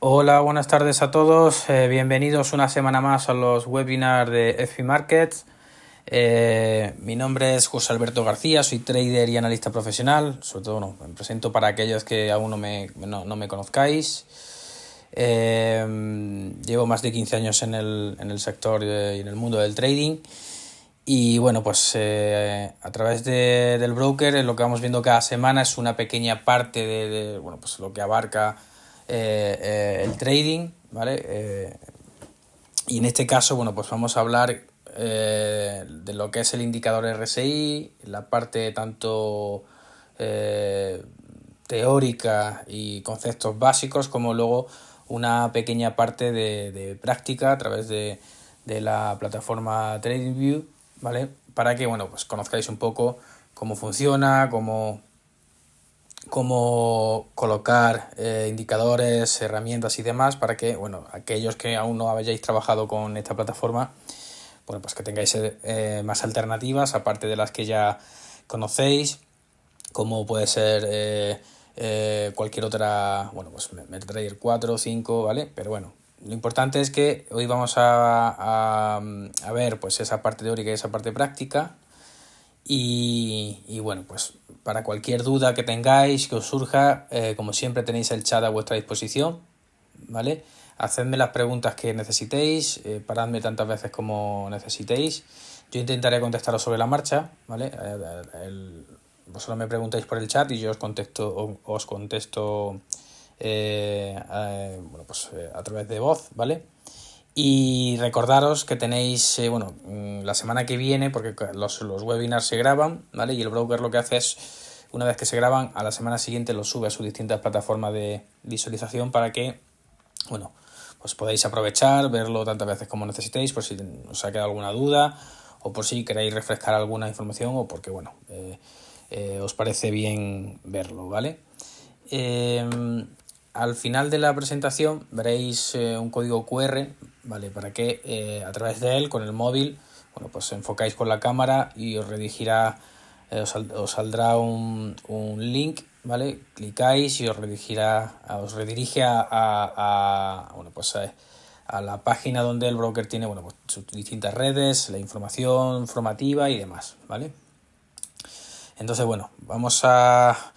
Hola, buenas tardes a todos. Bienvenidos una semana más a los webinars de FI Markets. Mi nombre es José Alberto García, soy trader y analista profesional. Sobre todo, me presento para aquellos que aún no me conozcáis. Llevo más de 15 años en el sector y en el mundo del trading. Y bueno, pues a través del broker lo que vamos viendo cada semana es una pequeña parte de pues lo que abarca el trading, ¿vale? Y en este caso, bueno, pues vamos a hablar de lo que es el indicador RSI, la parte tanto teórica y conceptos básicos, como luego una pequeña parte de práctica a través de la plataforma TradingView, ¿vale? Para que, bueno, pues conozcáis un poco cómo funciona, cómo colocar indicadores, herramientas y demás para que, bueno, aquellos que aún no hayáis trabajado con esta plataforma, bueno, pues que tengáis más alternativas aparte de las que ya conocéis, como puede ser cualquier otra, bueno, pues MetaTrader 4 o 5, ¿vale? Pero bueno, lo importante es que hoy vamos a ver pues esa parte teórica y esa parte práctica. Y bueno, pues para cualquier duda que tengáis, que os surja, como siempre tenéis el chat a vuestra disposición, ¿vale? Hacedme las preguntas que necesitéis, paradme tantas veces como necesitéis. Yo intentaré contestaros sobre la marcha, ¿vale? Vosotros me preguntáis por el chat y yo os contesto bueno, pues, a través de voz, ¿vale? Y recordaros que tenéis, la semana que viene, porque los webinars se graban, ¿vale? Y el broker lo que hace es, una vez que se graban, a la semana siguiente los sube a sus distintas plataformas de visualización para que, bueno, pues podáis aprovechar, verlo tantas veces como necesitéis, por si os ha quedado alguna duda o por si queréis refrescar alguna información o porque, bueno, os parece bien verlo, ¿vale? Al final de la presentación veréis un código QR, ¿vale? Para que a través de él, con el móvil, bueno, pues enfocáis con la cámara y os redirigirá, os saldrá un link, ¿vale? Clicáis y os redirige bueno, pues a la página donde el broker tiene, bueno, pues sus distintas redes, la información formativa y demás, ¿vale? Entonces, bueno, vamos a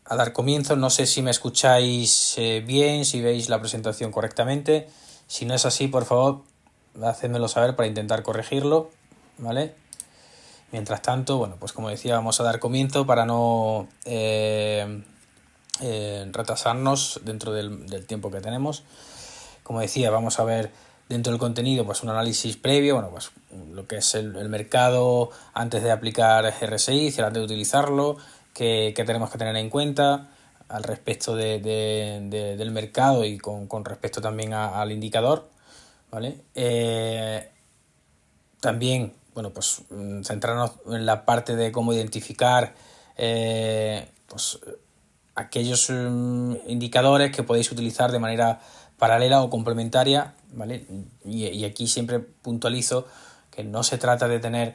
dar comienzo. No sé si me escucháis bien, si veis la presentación correctamente. Si no es así, por favor, hacedmelo saber para intentar corregirlo, ¿vale? Mientras tanto, bueno, pues como decía, vamos a dar comienzo para no retrasarnos dentro del tiempo que tenemos. Como decía, vamos a ver dentro del contenido pues un análisis previo, bueno, pues lo que es el mercado antes de aplicar RSI, antes de utilizarlo, que tenemos que tener en cuenta al respecto del mercado y con respecto también al indicador, ¿vale? También, bueno, pues centrarnos en la parte de cómo identificar pues aquellos indicadores que podéis utilizar de manera paralela o complementaria, ¿vale? Y aquí siempre puntualizo que no se trata de tener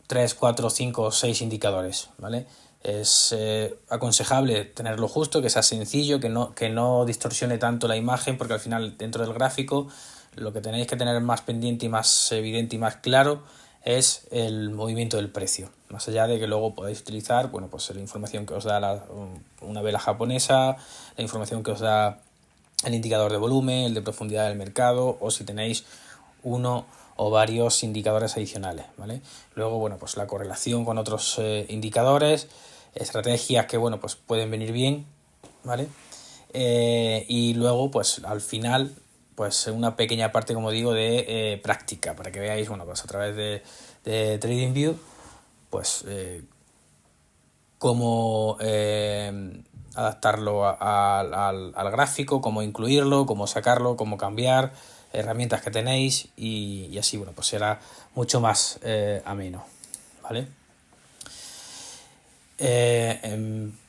3, 4, 5 o 6 indicadores, ¿vale? Es aconsejable tenerlo justo, que sea sencillo, que no distorsione tanto la imagen, porque al final dentro del gráfico lo que tenéis que tener más pendiente y más evidente y más claro es el movimiento del precio, más allá de que luego podáis utilizar, bueno, pues la información que os da una vela japonesa, la información que os da el indicador de volumen, el de profundidad del mercado, o si tenéis uno o varios indicadores adicionales, ¿vale? Luego, bueno, pues la correlación con otros indicadores, estrategias que, bueno, pues pueden venir bien, ¿vale? Y luego, pues al final, pues una pequeña parte, como digo, de práctica, para que veáis, bueno, pues a través de TradingView, pues cómo adaptarlo al gráfico, cómo incluirlo, cómo sacarlo, cómo cambiar, herramientas que tenéis y así, bueno, pues será mucho más ameno, ¿vale?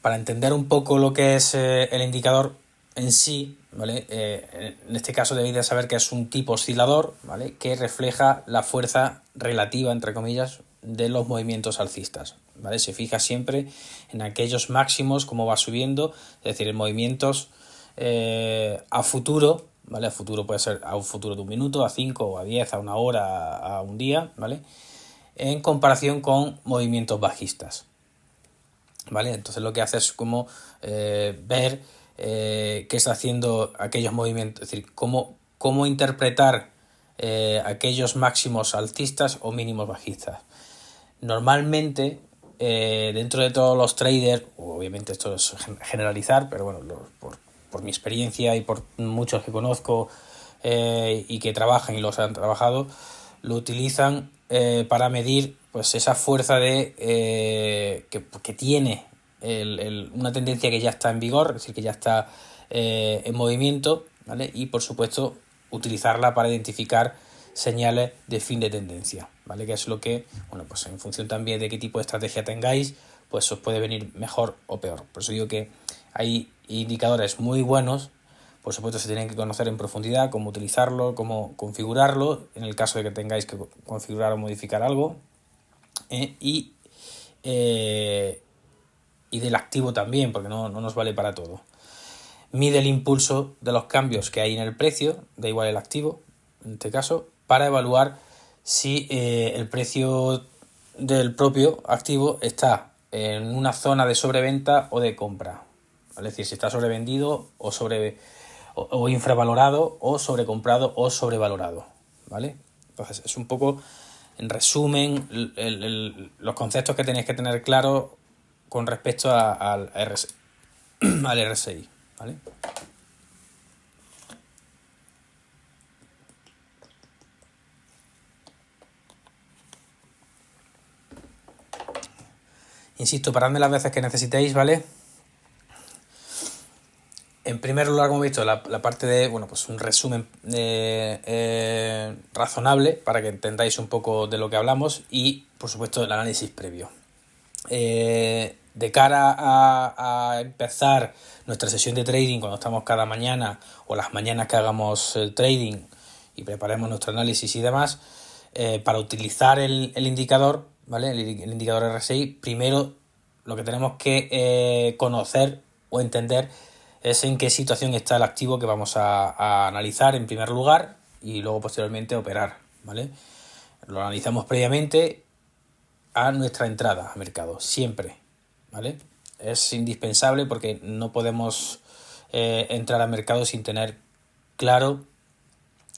Para entender un poco lo que es el indicador en sí, ¿vale? En este caso debéis de saber que es un tipo oscilador, ¿vale? Que refleja la fuerza relativa, entre comillas, de los movimientos alcistas, ¿vale? Se fija siempre en aquellos máximos, cómo va subiendo, es decir, en movimientos a futuro, ¿vale? A futuro puede ser a un futuro de un minuto, a 5, o a 10, a una hora, a un día, ¿vale? En comparación con movimientos bajistas, ¿vale? Entonces lo que hace es como ver qué está haciendo aquellos movimientos, es decir, cómo interpretar aquellos máximos alcistas o mínimos bajistas. Normalmente, dentro de todos los traders, obviamente esto es generalizar, pero bueno, por mi experiencia y por muchos que conozco y que trabajan y los han trabajado, lo utilizan para medir pues esa fuerza que tiene una tendencia que ya está en vigor, es decir, que ya está en movimiento, ¿vale? Y por supuesto utilizarla para identificar señales de fin de tendencia, ¿vale? Que es lo que, bueno, pues en función también de qué tipo de estrategia tengáis, pues os puede venir mejor o peor. Por eso digo que hay indicadores muy buenos, por supuesto se tienen que conocer en profundidad cómo utilizarlo, cómo configurarlo, en el caso de que tengáis que configurar o modificar algo, y del activo también, porque no nos vale para todo. Mide el impulso de los cambios que hay en el precio, da igual el activo, en este caso, para evaluar si el precio del propio activo está en una zona de sobreventa o de compra. Es decir, si está sobrevendido o infravalorado o sobrecomprado o sobrevalorado, ¿vale? Entonces es un poco, en resumen, los conceptos que tenéis que tener claros con respecto al RSI, ¿vale? Insisto, paradme las veces que necesitéis, ¿vale? En primer lugar, como he visto, la parte de, bueno, pues un resumen razonable para que entendáis un poco de lo que hablamos y, por supuesto, el análisis previo. De cara a empezar nuestra sesión de trading cuando estamos cada mañana o las mañanas que hagamos el trading y preparemos nuestro análisis y demás, para utilizar el indicador, ¿vale? El indicador RSI, primero lo que tenemos que conocer o entender es en qué situación está el activo que vamos a analizar en primer lugar y luego posteriormente operar, ¿vale? Lo analizamos previamente a nuestra entrada a mercado, siempre, ¿vale? Es indispensable porque no podemos entrar al mercado sin tener claro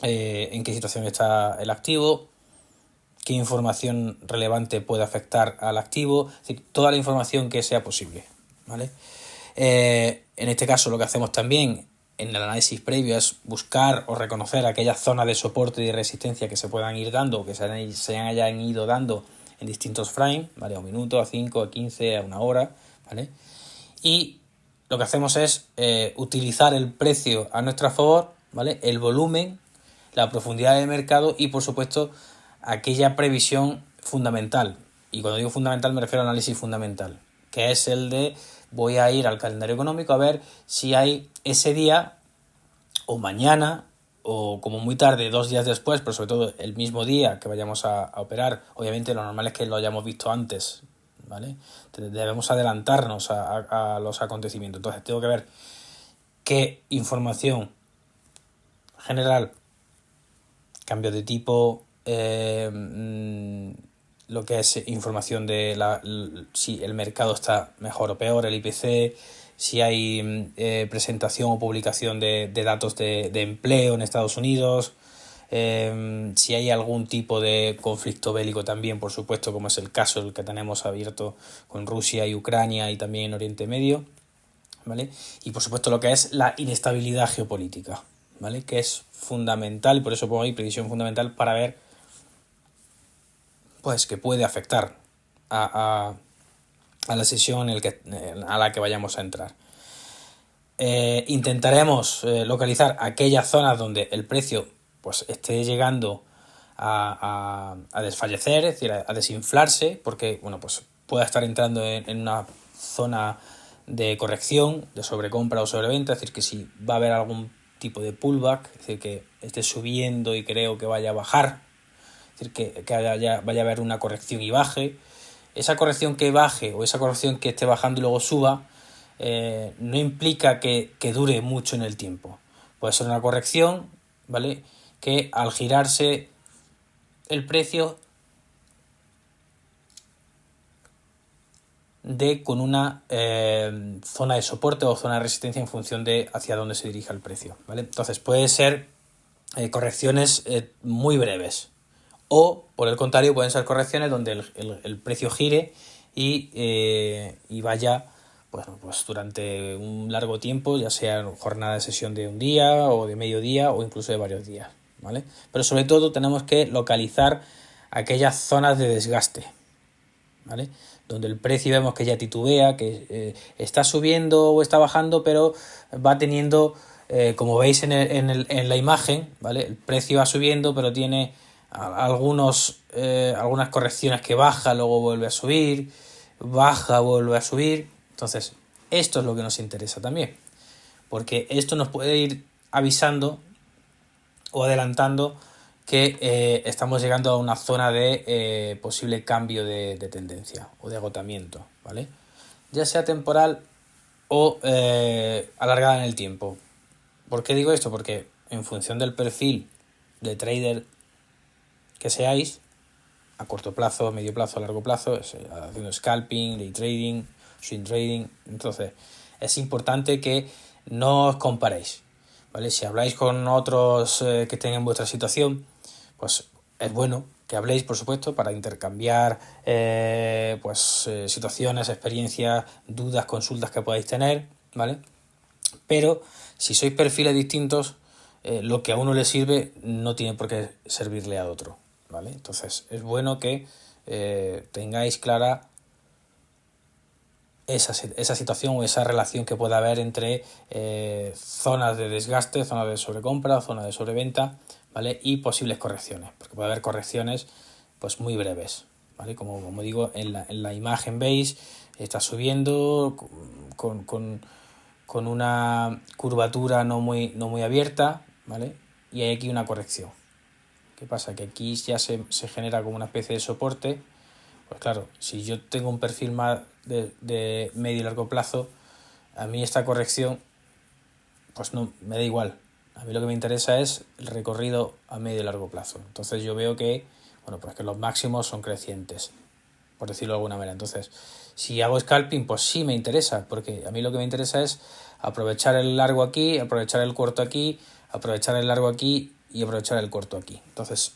en qué situación está el activo, qué información relevante puede afectar al activo, es decir, toda la información que sea posible, ¿vale? En este caso lo que hacemos también en el análisis previo es buscar o reconocer aquellas zonas de soporte y de resistencia que se puedan ir dando, que se hayan ido dando en distintos frames, ¿vale? A un minuto, a 5, a 15, a una hora, ¿vale? Y lo que hacemos es utilizar el precio a nuestro favor, ¿vale? El volumen, la profundidad de mercado y, por supuesto, aquella previsión fundamental. Y cuando digo fundamental me refiero al análisis fundamental, que es el de voy a ir al calendario económico a ver si hay ese día o mañana o como muy tarde, 2 días después, pero sobre todo el mismo día que vayamos a operar. Obviamente lo normal es que lo hayamos visto antes, ¿vale? Debemos adelantarnos a los acontecimientos. Entonces tengo que ver qué información general, cambio de tipo, lo que es información de si el mercado está mejor o peor, el IPC, si hay presentación o publicación de datos de empleo en Estados Unidos, si hay algún tipo de conflicto bélico también, por supuesto, como es el caso el que tenemos abierto con Rusia y Ucrania y también en Oriente Medio, ¿vale? Y por supuesto lo que es la inestabilidad geopolítica, ¿vale? Que es fundamental, y por eso pongo ahí previsión fundamental para ver pues que puede afectar a la sesión a la que vayamos a entrar. Intentaremos localizar aquellas zonas donde el precio pues esté llegando a desfallecer, es decir, a desinflarse, porque bueno, pues pueda estar entrando en una zona de corrección, de sobrecompra o sobreventa, es decir, que si va a haber algún tipo de pullback, es decir, que esté subiendo y creo que vaya a bajar, es decir, que vaya a haber una corrección y baje. Esa corrección que baje o esa corrección que esté bajando y luego suba, no implica que dure mucho en el tiempo. Puede ser una corrección, ¿vale? Que al girarse el precio de con una zona de soporte o zona de resistencia en función de hacia dónde se dirija el precio, ¿vale? Entonces puede ser correcciones muy breves, o por el contrario pueden ser correcciones donde el precio gire y vaya pues durante un largo tiempo, ya sea jornada de sesión de un día o de medio día o incluso de varios días, ¿vale? Pero sobre todo tenemos que localizar aquellas zonas de desgaste, ¿vale? Donde el precio vemos que ya titubea, que está subiendo o está bajando, pero va teniendo, como veis en la imagen, ¿vale? El precio va subiendo, pero tiene algunas correcciones que baja, luego vuelve a subir, baja, vuelve a subir. Entonces, esto es lo que nos interesa también, porque esto nos puede ir avisando o adelantando que estamos llegando a una zona de posible cambio de tendencia o de agotamiento, ¿vale? Ya sea temporal o alargada en el tiempo. ¿Por qué digo esto? Porque en función del perfil de trader que seáis, a corto plazo, medio plazo, a largo plazo, haciendo scalping, day trading, swing trading, entonces es importante que no os comparéis, ¿vale? Si habláis con otros que estén en vuestra situación, pues es bueno que habléis, por supuesto, para intercambiar situaciones, experiencias, dudas, consultas que podáis tener, ¿vale? Pero si sois perfiles distintos, lo que a uno le sirve no tiene por qué servirle a otro, ¿vale? Entonces es bueno que tengáis clara esa situación o esa relación que pueda haber entre zonas de desgaste, zonas de sobrecompra, zonas de sobreventa, ¿vale? Y posibles correcciones, porque puede haber correcciones pues muy breves, ¿vale? Como digo, en la imagen veis, está subiendo con una curvatura no muy abierta, ¿vale? Y hay aquí una corrección. ¿Qué pasa? Que aquí ya se genera como una especie de soporte. Pues claro, si yo tengo un perfil más de medio y largo plazo, a mí esta corrección pues no me da igual. A mí lo que me interesa es el recorrido a medio y largo plazo. Entonces yo veo que, pues que los máximos son crecientes, por decirlo de alguna manera. Entonces, si hago scalping, pues sí me interesa, porque a mí lo que me interesa es aprovechar el largo aquí, aprovechar el corto aquí, aprovechar el largo aquí y aprovechar el corto aquí. Entonces,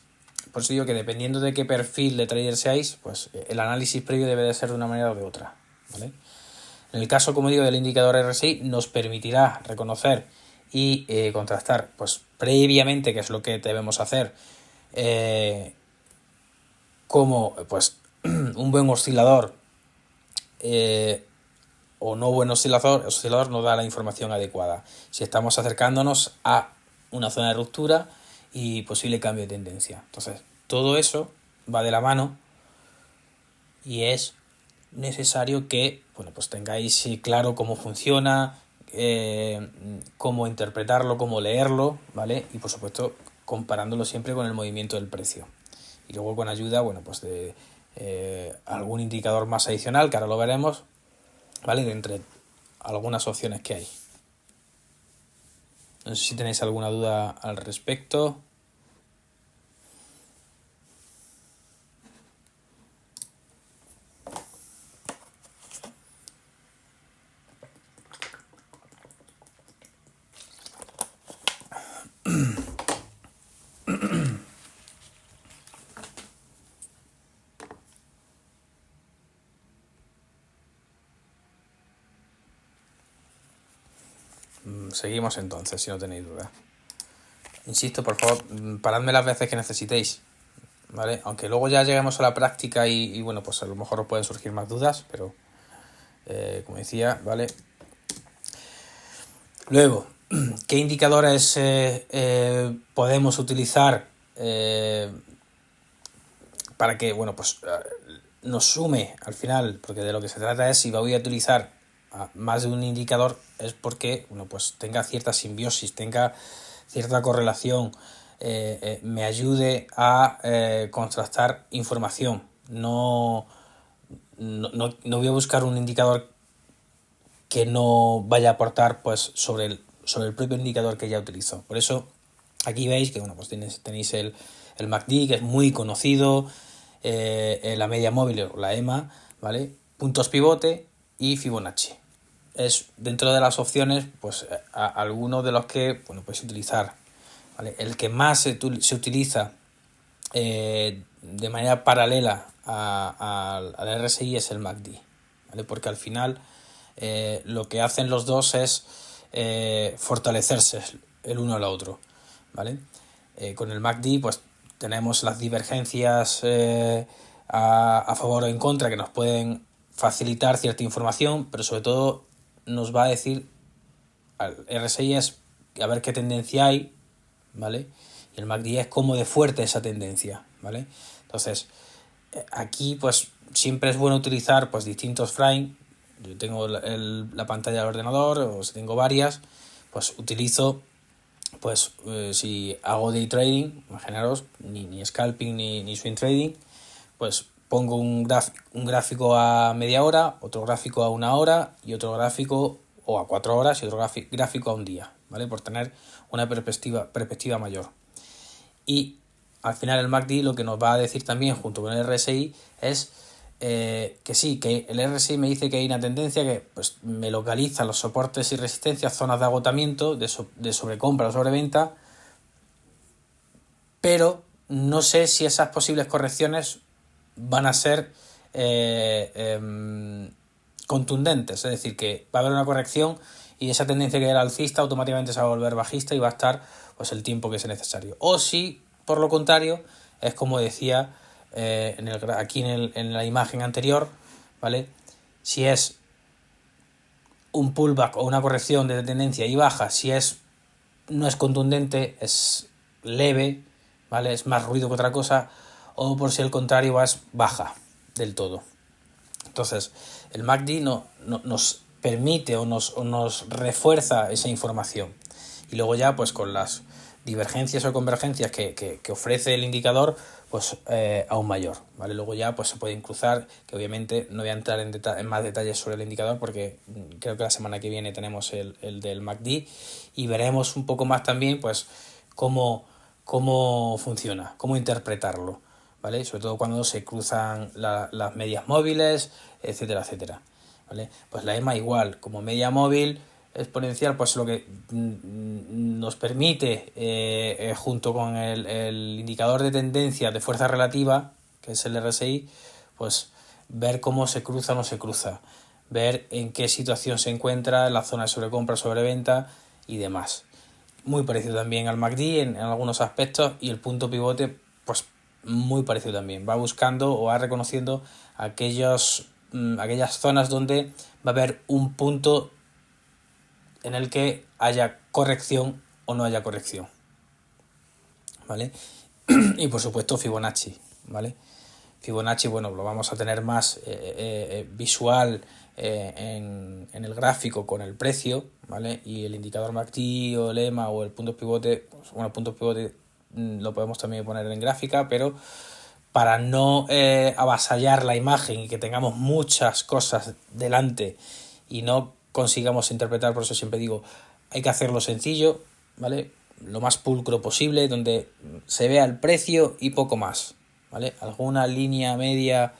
por eso digo que dependiendo de qué perfil de trader seáis, pues el análisis previo debe de ser de una manera o de otra, ¿vale? En el caso, como digo, del indicador RSI, nos permitirá reconocer y contrastar pues previamente, que es lo que debemos hacer, como pues un buen oscilador o no buen oscilador nos da la información adecuada. Si estamos acercándonos a una zona de ruptura y posible cambio de tendencia. Entonces, todo eso va de la mano y es necesario que pues tengáis claro cómo funciona, cómo interpretarlo, cómo leerlo, ¿vale? Y por supuesto comparándolo siempre con el movimiento del precio. Y luego con ayuda, pues de algún indicador más adicional, que ahora lo veremos, ¿vale? De entre algunas opciones que hay. No sé si tenéis alguna duda al respecto. Seguimos entonces, si no tenéis duda. Insisto, por favor, paradme las veces que necesitéis, ¿vale? Aunque luego ya lleguemos a la práctica y pues a lo mejor os pueden surgir más dudas, pero como decía, ¿vale? Luego, ¿qué indicadores podemos utilizar para que, nos sume al final? Porque de lo que se trata es, si voy a utilizar más de un indicador, es porque, pues tenga cierta simbiosis, tenga cierta correlación, me ayude a contrastar información. No voy a buscar un indicador que no vaya a aportar pues sobre el propio indicador que ya utilizo. Por eso aquí veis que bueno, pues tenéis el MACD, que es muy conocido, la media móvil o la EMA, ¿vale? Puntos pivote y Fibonacci. Es dentro de las opciones pues alguno de los que bueno, puedes utilizar, ¿vale? El que más se utiliza de manera paralela al RSI es el MACD, ¿vale? Porque al final lo que hacen los dos es fortalecerse el uno al otro, ¿vale? Con el MACD pues tenemos las divergencias a favor o en contra que nos pueden facilitar cierta información, pero sobre todo nos va a decir al RSI es a ver qué tendencia hay, ¿vale? Y el MACD es cómo de fuerte esa tendencia, ¿vale? Entonces, aquí pues siempre es bueno utilizar pues distintos frames. Yo tengo la pantalla del ordenador, o si tengo varias, pues utilizo, pues si hago day trading, imaginaros, ni scalping ni swing trading, pues pongo un gráfico a media hora, otro gráfico a una hora y otro gráfico o a 4 horas y otro gráfico a un día, ¿vale? Por tener una perspectiva mayor. Y al final el MACD lo que nos va a decir también junto con el RSI es que sí, que el RSI me dice que hay una tendencia que pues me localiza los soportes y resistencias, zonas de agotamiento, de sobrecompra o sobreventa, pero no sé si esas posibles correcciones van a ser contundentes, es decir, que va a haber una corrección y esa tendencia que era alcista automáticamente se va a volver bajista y va a estar pues el tiempo que sea necesario. O si, por lo contrario, es como decía aquí en la imagen anterior, ¿vale? Si es un pullback o una corrección de tendencia y baja, si no es contundente, es leve, ¿vale? Es más ruido que otra cosa, o por si el contrario es baja del todo. Entonces, el MACD nos permite o nos refuerza esa información. Y luego ya, pues con las divergencias o convergencias que ofrece el indicador, pues aún mayor, ¿vale? Luego ya pues se pueden cruzar, que obviamente no voy a entrar en más detalles sobre el indicador porque creo que la semana que viene tenemos el del MACD y veremos un poco más también pues cómo funciona, cómo interpretarlo, ¿vale? Sobre todo cuando se cruzan las medias móviles, etcétera, etcétera, ¿vale? Pues la EMA igual, como media móvil exponencial, pues lo que nos permite, junto con el indicador de tendencia de fuerza relativa, que es el RSI, pues ver cómo se cruza o no se cruza, ver en qué situación se encuentra, en la zona de sobrecompra, sobreventa y demás. Muy parecido también al MACD en algunos aspectos, y el punto pivote pues muy parecido también. Va buscando o va reconociendo aquellas zonas donde va a haber un punto en el que haya corrección o no haya corrección, ¿vale? Y por supuesto Fibonacci, ¿vale? Fibonacci, bueno, lo vamos a tener más visual en el gráfico con el precio, ¿vale? Y el indicador MACD o el EMA o el punto pivote, pues, bueno, el punto pivote lo podemos también poner en gráfica, pero para no avasallar la imagen y que tengamos muchas cosas delante y no consigamos interpretar, por eso siempre digo, hay que hacerlo sencillo, ¿vale? Lo más pulcro posible, donde se vea el precio y poco más, ¿vale? Alguna línea media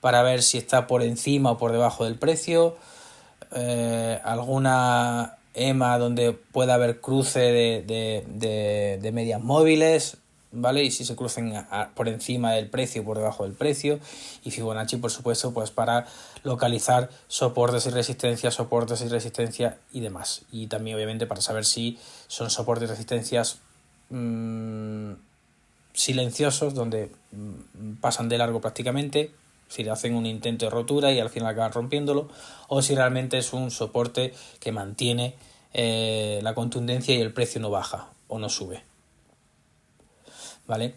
para ver si está por encima o por debajo del precio, alguna EMA donde pueda haber cruce de medias móviles, ¿vale? Y si se crucen por encima del precio o por debajo del precio, y Fibonacci, por supuesto, pues para localizar soportes y resistencias y demás. Y también, obviamente, para saber si son soportes y resistencias silenciosos, donde pasan de largo prácticamente, si le hacen un intento de rotura y al final acaban rompiéndolo, o si realmente es un soporte que mantiene la contundencia y el precio no baja o no sube, ¿vale?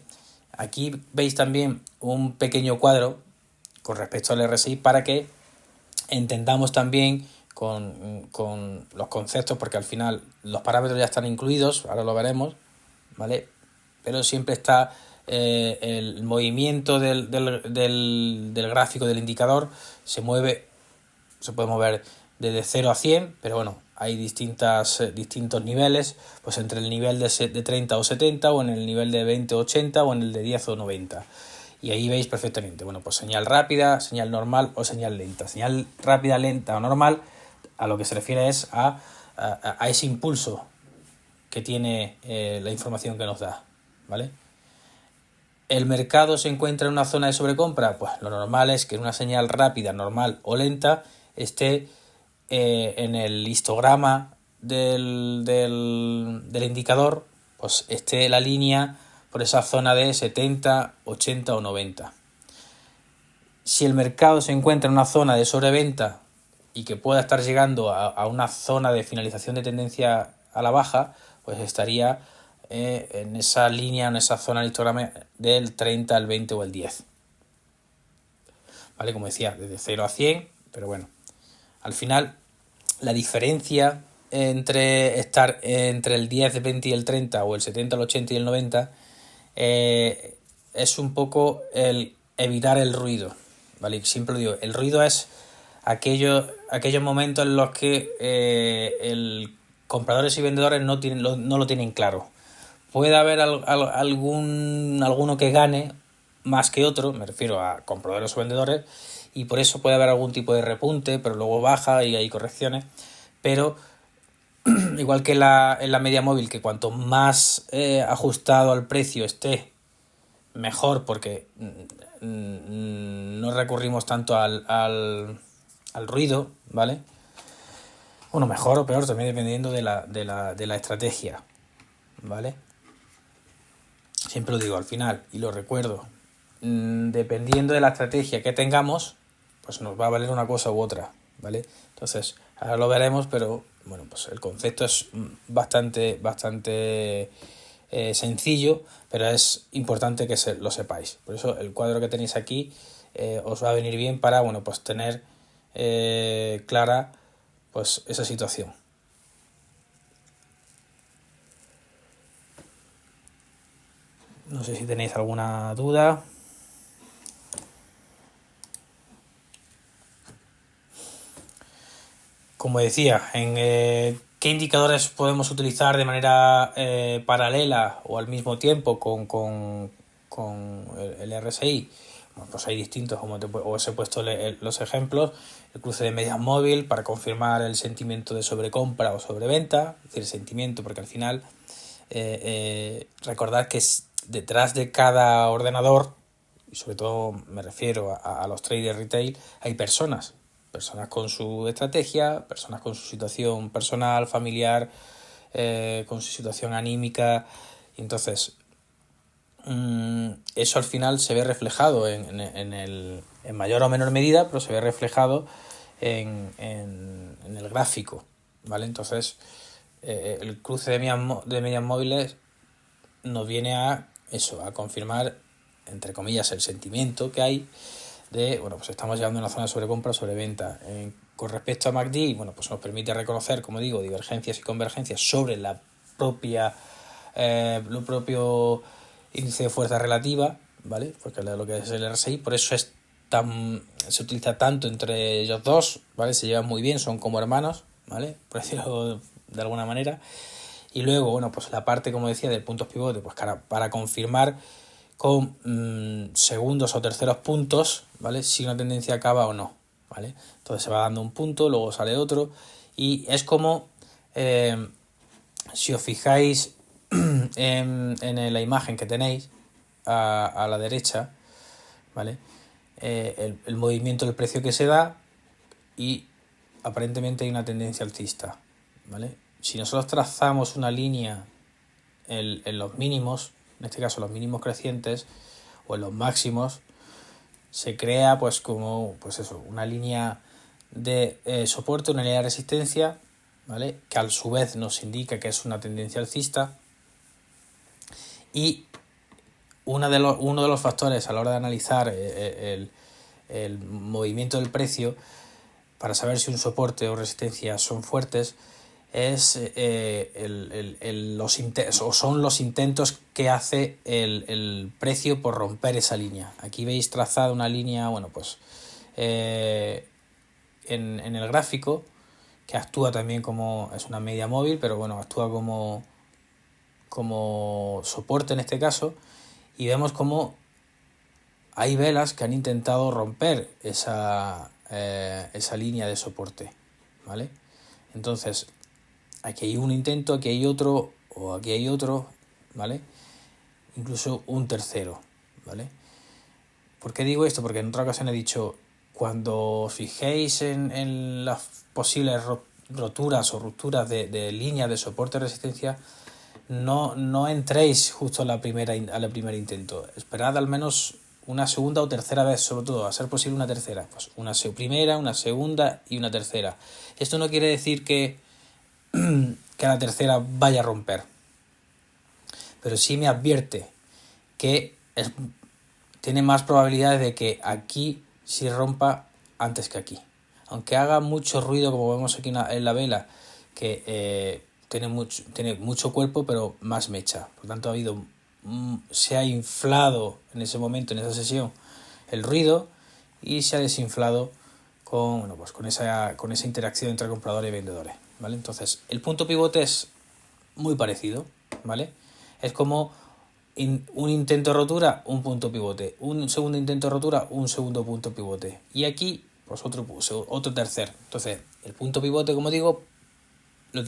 Aquí veis también un pequeño cuadro con respecto al RSI para que entendamos también con los conceptos, porque al final los parámetros ya están incluidos, ahora lo veremos, ¿vale? Pero siempre está el movimiento del gráfico del indicador, se puede mover desde 0 a 100, pero bueno, hay distintos niveles, pues entre el nivel de 30 o 70, o en el nivel de 20 o 80, o en el de 10 o 90. Y ahí veis perfectamente, bueno, pues señal rápida, señal normal o señal lenta. Señal rápida, lenta o normal, a lo que se refiere es a ese impulso que tiene la información que nos da, ¿vale? ¿El mercado se encuentra en una zona de sobrecompra? Pues lo normal es que en una señal rápida, normal o lenta esté en el histograma del indicador, pues esté la línea por esa zona de 70, 80 o 90. Si el mercado se encuentra en una zona de sobreventa y que pueda estar llegando a una zona de finalización de tendencia a la baja, pues estaría en esa línea, en esa zona del histograma del 30, el 20 o el 10. ¿Vale? Como decía, desde 0 a 100, pero bueno, al final la diferencia entre estar entre el 10, el 20 y el 30, o el 70, el 80 y el 90, es un poco el evitar el ruido, ¿vale? Siempre lo digo, el ruido es aquellos momentos en los que el compradores y vendedores no lo tienen claro. Puede haber alguno que gane más que otro, me refiero a compradores o vendedores, y por eso puede haber algún tipo de repunte, pero luego baja y hay correcciones. Pero igual que en la media móvil, que cuanto más ajustado al precio esté, mejor, porque no recurrimos tanto al ruido, ¿vale? Bueno, mejor o peor, también dependiendo de la estrategia, ¿vale? Siempre lo digo al final y lo recuerdo, dependiendo de la estrategia que tengamos, pues nos va a valer una cosa u otra, ¿vale? Entonces, ahora lo veremos, pero bueno, pues el concepto es bastante sencillo, pero es importante que lo sepáis. Por eso el cuadro que tenéis aquí os va a venir bien para, bueno, pues tener clara pues esa situación. No sé si tenéis alguna duda. Como decía, en qué indicadores podemos utilizar de manera paralela o al mismo tiempo con el RSI. Bueno, pues hay distintos, como os he puesto los ejemplos. El cruce de medias móvil para confirmar el sentimiento de sobrecompra o sobreventa, es decir, el sentimiento, porque al final recordad que detrás de cada ordenador, y sobre todo me refiero a los traders retail, hay personas con su estrategia, personas con su situación personal, familiar, con su situación anímica. Y entonces eso al final se ve reflejado en mayor o menor medida, pero se ve reflejado en el gráfico, ¿vale? Entonces el cruce de medias móviles nos viene a confirmar, entre comillas, el sentimiento que hay de, bueno, pues estamos llegando a una zona de sobrecompra o sobreventa. Con respecto a MACD, bueno, pues nos permite reconocer, como digo, divergencias y convergencias sobre lo propio índice de fuerza relativa, ¿vale? Porque es lo que es el RSI, por eso se utiliza tanto entre ellos dos, ¿vale? Se llevan muy bien, son como hermanos, ¿vale? Por decirlo de alguna manera. Y luego, bueno, pues la parte, como decía, del puntos pivote, pues para confirmar con segundos o terceros puntos, ¿vale? Si una tendencia acaba o no, ¿vale? Entonces se va dando un punto, luego sale otro, y es como, si os fijáis en la imagen que tenéis a la derecha, ¿vale? El movimiento del precio que se da, y aparentemente hay una tendencia alcista, ¿vale? Si nosotros trazamos una línea en los mínimos, en este caso los mínimos crecientes, o en los máximos, se crea pues como pues eso, una línea de soporte, una línea de resistencia, ¿vale? Que a su vez nos indica que es una tendencia alcista. Y uno de los factores a la hora de analizar el movimiento del precio para saber si un soporte o resistencia son fuertes es son los intentos que hace el precio por romper esa línea. Aquí veis trazada una línea, bueno, pues en el gráfico, que actúa también como, es una media móvil, pero bueno, actúa como soporte en este caso, y vemos como hay velas que han intentado romper esa línea de soporte, ¿vale? Entonces, aquí hay un intento, aquí hay otro, o aquí hay otro, ¿vale? Incluso un tercero, ¿vale? ¿Por qué digo esto? Porque en otra ocasión he dicho, cuando os fijéis en las posibles roturas o rupturas de líneas de soporte de resistencia, no entréis justo al primer intento. Esperad al menos una segunda o tercera vez, sobre todo, a ser posible una tercera. Pues una primera, una segunda y una tercera. Esto no quiere decir que la tercera vaya a romper, pero sí me advierte que tiene más probabilidades de que aquí sí rompa antes que aquí. Aunque haga mucho ruido, como vemos aquí en la vela, que tiene mucho cuerpo, pero más mecha. Por tanto, se ha inflado en ese momento, en esa sesión, el ruido, y se ha desinflado con esa interacción entre compradores y vendedores, ¿vale? Entonces, el punto pivote es muy parecido, ¿vale? Es como un intento de rotura, un punto pivote. Un segundo intento de rotura, un segundo punto pivote. Y aquí, pues otro tercer. Entonces, el punto pivote, como digo, se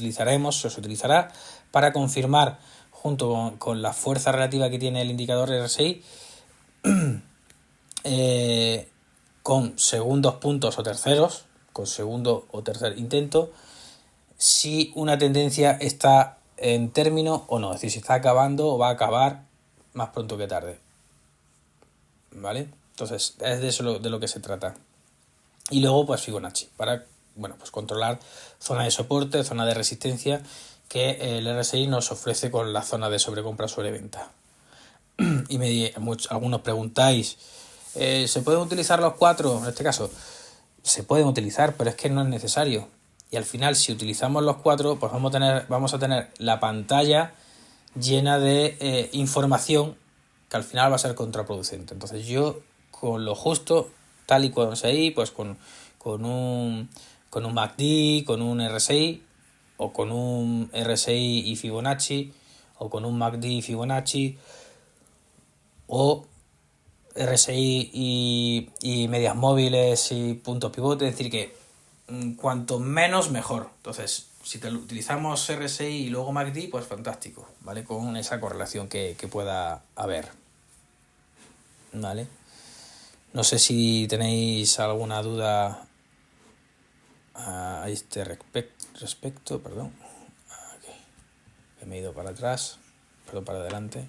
utilizará para confirmar, junto con la fuerza relativa que tiene el indicador RSI, con segundos puntos o terceros, con segundo o tercer intento, si una tendencia está en término o no, es decir, si está acabando o va a acabar más pronto que tarde, ¿vale? Entonces, es de eso de lo que se trata. Y luego, pues Fibonacci, para pues controlar zona de soporte, zona de resistencia que el RSI nos ofrece con la zona de sobrecompra sobreventa. Y algunos preguntáis, ¿se pueden utilizar los 4? En este caso, se pueden utilizar, pero es que no es necesario. Y al final, si utilizamos los 4, pues vamos a tener la pantalla llena de información que al final va a ser contraproducente. Entonces yo, con lo justo, tal y como se ahí, pues con un MACD, con un RSI, o con un RSI y Fibonacci, o con un MACD y Fibonacci, o RSI y medias móviles y puntos pivote, es decir que cuanto menos mejor. Entonces, si utilizamos RSI y luego MACD, pues fantástico, ¿vale? Con esa correlación que pueda haber, ¿vale? No sé si tenéis alguna duda a este respecto, perdón. Okay. Me he ido para atrás, perdón, para adelante.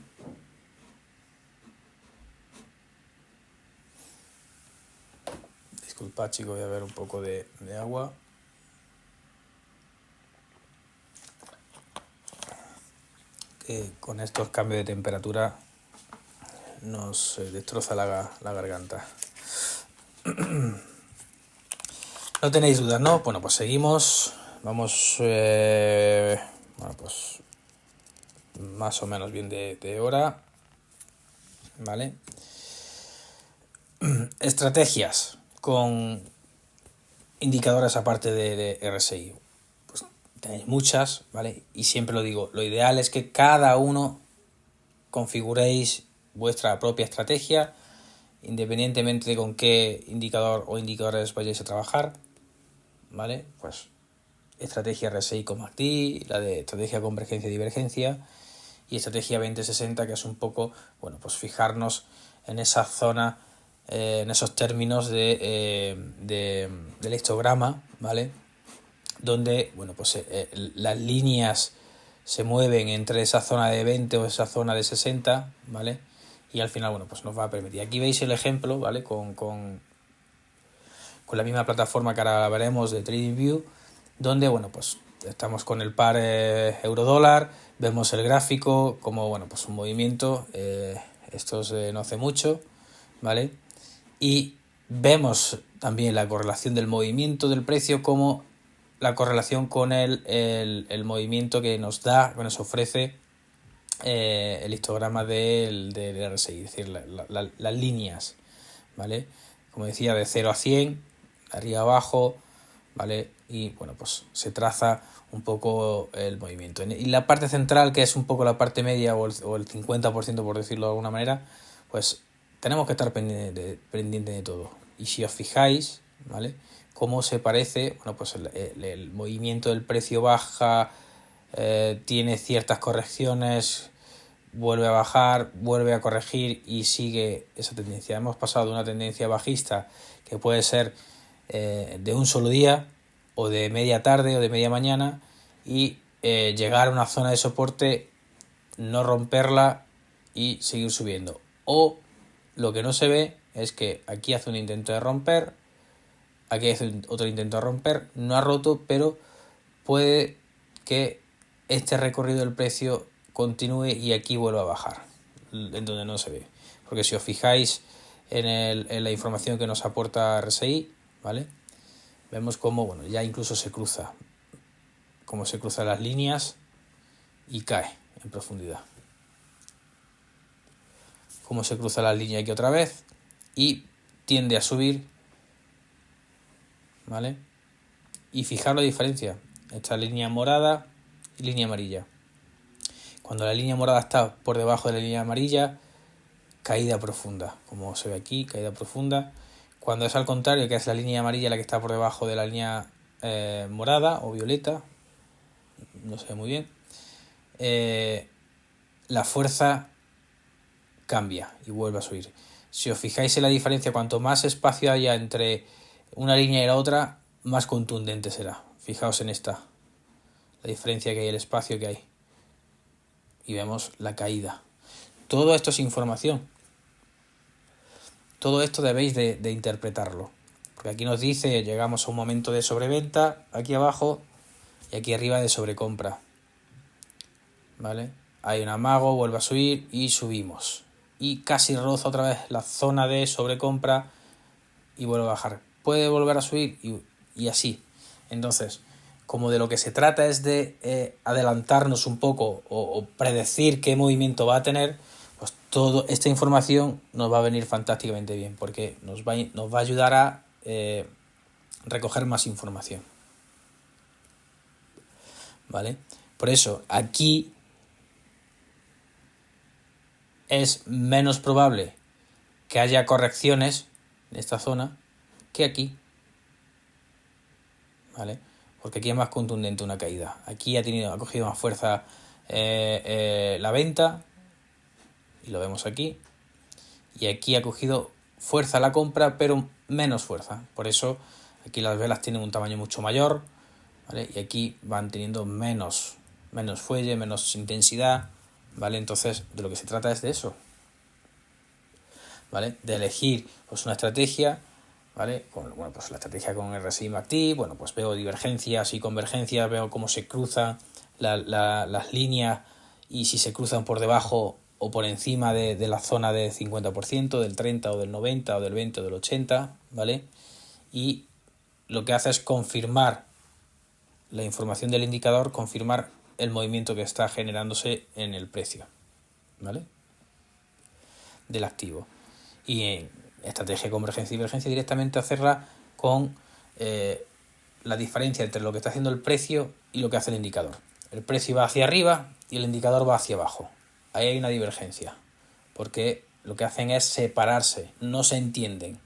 Disculpad, chicos, voy a ver un poco de agua. Que con estos cambios de temperatura nos destroza la garganta. No tenéis dudas, ¿no? Bueno, pues seguimos. Vamos, pues más o menos bien de hora. ¿Vale? Estrategias con indicadores aparte de RSI. Pues tenéis muchas, ¿vale? Y siempre lo digo, lo ideal es que cada uno configuréis vuestra propia estrategia, independientemente de con qué indicador o indicadores vayáis a trabajar, ¿vale? Pues estrategia RSI con MACD, la de estrategia convergencia y divergencia, y estrategia 2060, que es un poco, pues fijarnos en esa zona, en esos términos del histograma, ¿vale? Donde, pues las líneas se mueven entre esa zona de 20 o esa zona de 60, ¿vale? Y al final, pues nos va a permitir. Aquí veis el ejemplo, ¿vale? Con la misma plataforma que ahora veremos de TradingView, donde, pues estamos con el par euro-dólar, vemos el gráfico como, pues un movimiento, esto no hace mucho, ¿vale? Y vemos también la correlación del movimiento del precio como la correlación con el movimiento que nos ofrece el histograma del RSI, es decir, las líneas, ¿vale? Como decía, de 0 a 100, arriba abajo, ¿vale? y bueno, pues se traza un poco el movimiento. Y la parte central, que es un poco la parte media o el 50%, por decirlo de alguna manera, pues tenemos que estar pendiente de todo. Y si os fijáis, ¿vale?, cómo se parece, bueno, pues el movimiento del precio baja, tiene ciertas correcciones, vuelve a bajar, vuelve a corregir y sigue esa tendencia. Hemos pasado de una tendencia bajista que puede ser de un solo día o de media tarde o de media mañana y llegar a una zona de soporte, no romperla y seguir subiendo. O lo que no se ve es que aquí hace un intento de romper, aquí hace otro intento de romper, no ha roto, pero puede que este recorrido del precio continúe y aquí vuelva a bajar, en donde no se ve. Porque si os fijáis en la información que nos aporta RSI, ¿vale?, vemos cómo, bueno, ya incluso se cruza, cómo se cruzan las líneas y cae en profundidad. Cómo se cruza la línea aquí otra vez y tiende a subir, ¿vale? Y fijar la diferencia, esta línea morada y línea amarilla. Cuando la línea morada está por debajo de la línea amarilla, caída profunda, como se ve aquí, caída profunda. Cuando es al contrario, que es la línea amarilla la que está por debajo de la línea morada o violeta, no se ve muy bien, la fuerza cambia y vuelve a subir. Si os fijáis en la diferencia, cuanto más espacio haya entre una línea y la otra, más contundente será. Fijaos en esta, la diferencia que hay, el espacio que hay. Y vemos la caída. Todo esto es información. Todo esto debéis de interpretarlo. Porque aquí nos dice, llegamos a un momento de sobreventa, aquí abajo, y aquí arriba de sobrecompra. ¿Vale? Hay un amago, vuelve a subir y subimos. Y casi roza otra vez la zona de sobrecompra y vuelve a bajar. Puede volver a subir y así. Entonces, como de lo que se trata es de adelantarnos un poco o predecir qué movimiento va a tener, pues toda esta información nos va a venir fantásticamente bien, porque nos va a ayudar a recoger más información. ¿Vale? Por eso, aquí es menos probable que haya correcciones en esta zona que aquí, ¿vale? Porque aquí es más contundente una caída. Aquí ha cogido más fuerza la venta, y lo vemos aquí, y aquí ha cogido fuerza la compra, pero menos fuerza. Por eso aquí las velas tienen un tamaño mucho mayor, ¿vale? Y aquí van teniendo menos fuelle, menos intensidad, ¿vale? Entonces, de lo que se trata es de eso, ¿vale? De elegir pues una estrategia, ¿vale? Pues la estrategia con RSI MACD, bueno, pues veo divergencias y convergencias, veo cómo se cruzan las líneas y si se cruzan por debajo o por encima de la zona del 50%, del 30 o del 90 o del 20 o del 80, ¿vale? Y lo que hace es confirmar la información del indicador, confirmar el movimiento que está generándose en el precio, ¿vale?, del activo. Y en estrategia de convergencia y divergencia directamente hacerla con la diferencia entre lo que está haciendo el precio y lo que hace el indicador. El precio va hacia arriba y el indicador va hacia abajo. Ahí hay una divergencia, porque lo que hacen es separarse, no se entienden.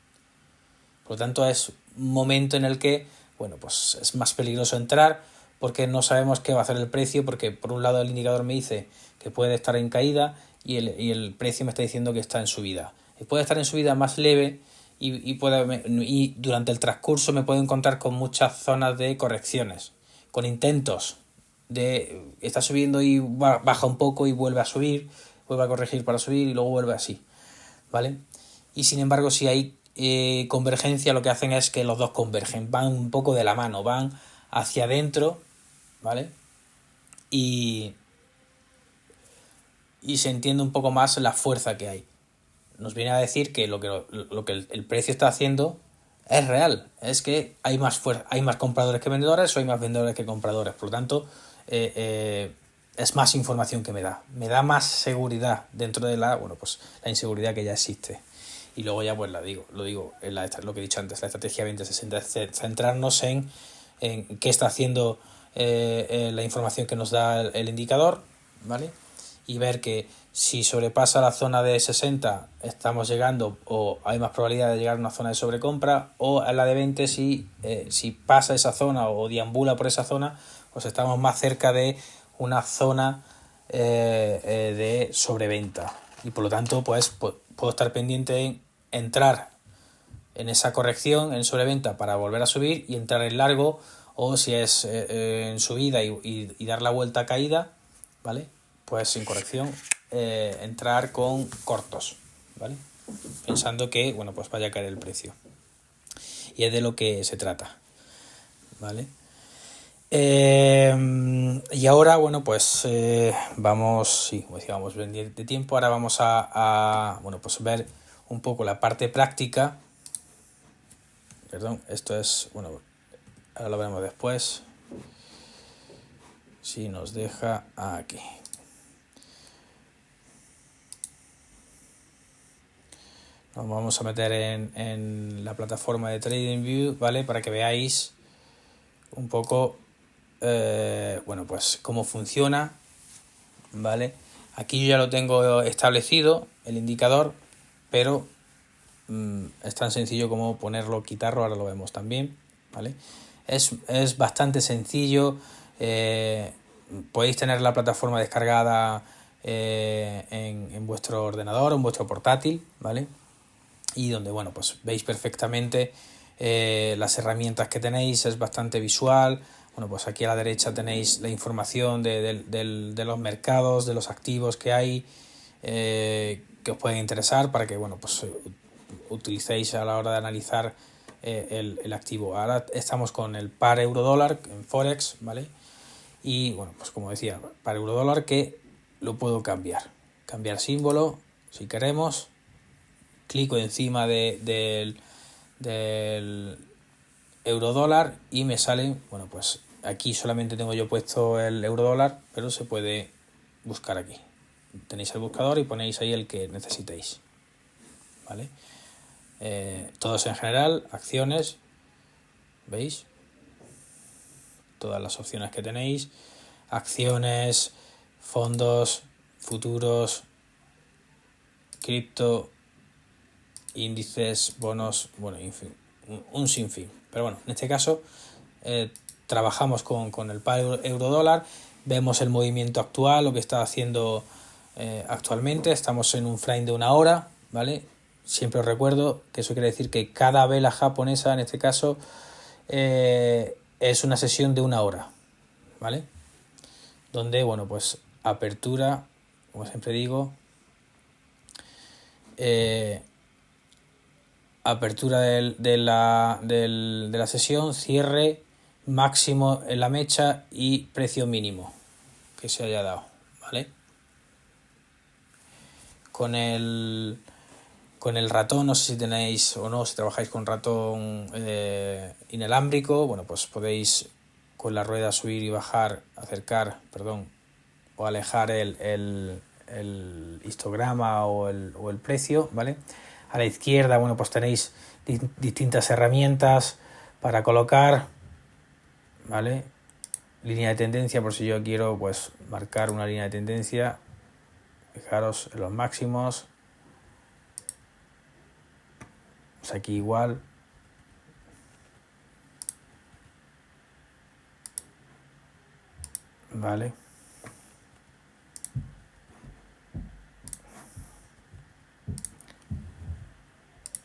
Por lo tanto, es un momento en el que, bueno, pues es más peligroso entrar porque no sabemos qué va a hacer el precio, porque por un lado el indicador me dice que puede estar en caída y el precio me está diciendo que está en subida. Y puede estar en subida más leve y durante el transcurso me puedo encontrar con muchas zonas de correcciones, con intentos de está subiendo y baja un poco y vuelve a subir, vuelve a corregir para subir y luego vuelve así, ¿vale? Y sin embargo, si hay convergencia, lo que hacen es que los dos convergen, van un poco de la mano, van hacia adentro, ¿vale? Y se entiende un poco más la fuerza que hay. Nos viene a decir que lo que el precio está haciendo es real, es que hay más fuerza, hay más compradores que vendedores o hay más vendedores que compradores. Por lo tanto, es más información que me da más seguridad dentro de la inseguridad que ya existe. Y luego ya pues lo digo en lo que he dicho antes, la estrategia 2060 es centrarnos en en qué está haciendo la información que nos da el indicador, ¿vale? Y ver que si sobrepasa la zona de 60 estamos llegando o hay más probabilidad de llegar a una zona de sobrecompra, o a la de 20 si pasa esa zona o deambula por esa zona, pues estamos más cerca de una zona de sobreventa, y por lo tanto pues puedo estar pendiente en entrar en esa corrección en sobreventa para volver a subir y entrar en largo, o si es en subida y dar la vuelta a caída, ¿vale? Pues sin corrección entrar con cortos, ¿vale? Pensando que, bueno, pues vaya a caer el precio. Y es de lo que se trata, ¿vale? Y ahora, bueno, pues vamos, sí, como decía, vamos bien de tiempo. Ahora vamos a bueno, pues ver un poco la parte práctica. Perdón, esto es, bueno, ahora lo veremos después. Si nos deja aquí. Nos vamos a meter en la plataforma de TradingView, ¿vale? Para que veáis un poco, bueno, pues cómo funciona, ¿vale? Aquí yo ya lo tengo establecido, el indicador, pero es tan sencillo como ponerlo, quitarlo, ahora lo vemos también, ¿vale? Es bastante sencillo. Podéis tener la plataforma descargada en vuestro ordenador o en vuestro portátil, ¿vale? Y donde, bueno, pues veis perfectamente las herramientas que tenéis, es bastante visual. Bueno, pues aquí a la derecha tenéis la información de los mercados, de los activos que hay, que os pueden interesar para que, bueno, pues utilicéis a la hora de analizar el activo. Ahora estamos con el par euro-dólar en Forex, ¿vale? Y, bueno, pues como decía, par euro-dólar, que lo puedo cambiar símbolo si queremos. Clico encima del euro-dólar y me sale, bueno, pues aquí solamente tengo yo puesto el euro-dólar, pero se puede buscar aquí. Tenéis el buscador y ponéis ahí el que necesitéis, ¿vale? Todos en general, acciones, ¿veis? Todas las opciones que tenéis, acciones, fondos, futuros, cripto, índices, bonos, bueno, en fin, un sinfín. Pero bueno, en este caso trabajamos con el par euro-dólar, vemos el movimiento actual, lo que está haciendo actualmente. Estamos en un frame de 1 hora, ¿vale? Siempre os recuerdo que eso quiere decir que cada vela japonesa, en este caso, es una sesión de 1 hora, ¿vale? Donde, bueno, pues apertura, como siempre digo, apertura de la sesión, cierre, máximo en la mecha y precio mínimo que se haya dado, ¿vale? Con el ratón, no sé si tenéis o no, si trabajáis con ratón inalámbrico, bueno, pues podéis con la rueda subir y bajar, acercar, perdón, o alejar el histograma o el precio, ¿vale? A la izquierda, bueno, pues tenéis distintas herramientas para colocar, ¿vale? Línea de tendencia, por si yo quiero pues marcar una línea de tendencia. Fijaros en los máximos. Pues aquí igual. Vale.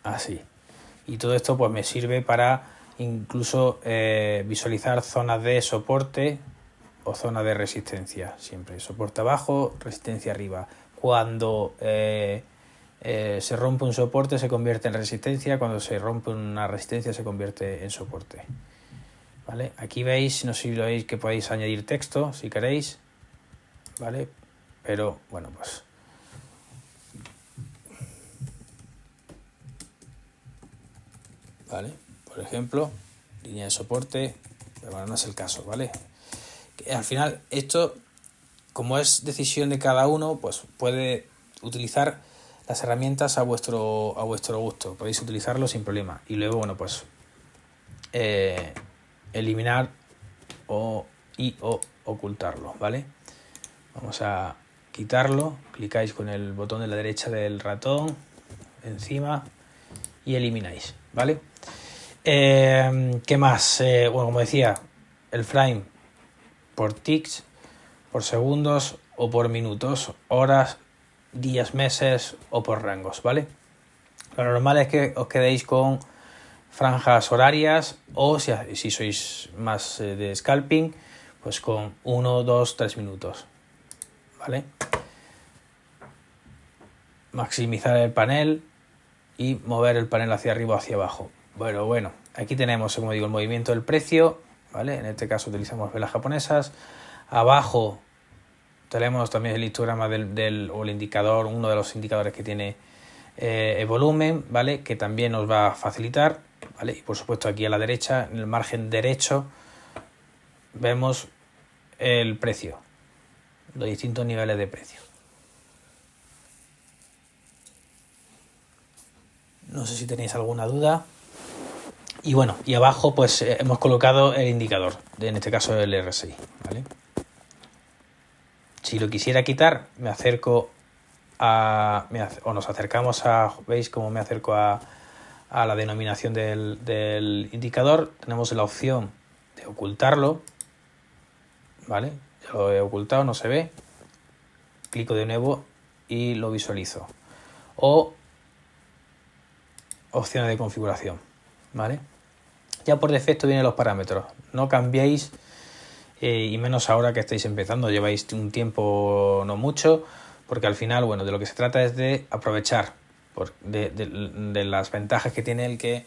Así. Y todo esto pues me sirve para incluso visualizar zonas de soporte o zonas de resistencia. Siempre soporte abajo, resistencia arriba. Cuando se rompe un soporte se convierte en resistencia, cuando se rompe una resistencia se convierte en soporte, ¿vale? Aquí veis, no sé si lo veis, que podéis añadir texto si queréis, ¿vale? Pero bueno, pues ¿vale? Por ejemplo, línea de soporte, pero bueno, no es el caso, ¿vale? Al final esto, como es decisión de cada uno, pues puede utilizar las herramientas a vuestro gusto. Podéis utilizarlo sin problema. Y luego, bueno, pues eliminar o ocultarlo, ¿vale? Vamos a quitarlo, clicáis con el botón de la derecha del ratón encima y elimináis, ¿vale? ¿Qué más? Bueno, como decía, el frame por ticks, por segundos o por minutos, horas, días, meses o por rangos, ¿vale? Lo normal es que os quedéis con franjas horarias o si sois más de scalping, pues con 1, 2, 3 minutos, ¿vale? Maximizar el panel y mover el panel hacia arriba o hacia abajo. Bueno, aquí tenemos, como digo, el movimiento del precio, ¿vale? En este caso utilizamos velas japonesas. Abajo tenemos también el histograma o el indicador, uno de los indicadores que tiene el volumen, ¿vale? Que también nos va a facilitar, ¿vale? Y por supuesto aquí a la derecha, en el margen derecho, vemos el precio, los distintos niveles de precio. No sé si tenéis alguna duda. Y bueno, y abajo pues hemos colocado el indicador, en este caso el RSI, ¿vale? Si lo quisiera quitar, me acerco o nos acercamos ¿veis cómo me acerco a la denominación del indicador? Tenemos la opción de ocultarlo, ¿vale? Ya lo he ocultado, no se ve. Clico de nuevo y lo visualizo. O opciones de configuración, ¿vale? Ya por defecto vienen los parámetros. No cambiéis, y menos ahora que estáis empezando, lleváis un tiempo no mucho, porque al final, bueno, de lo que se trata es de aprovechar de las ventajas que tiene el que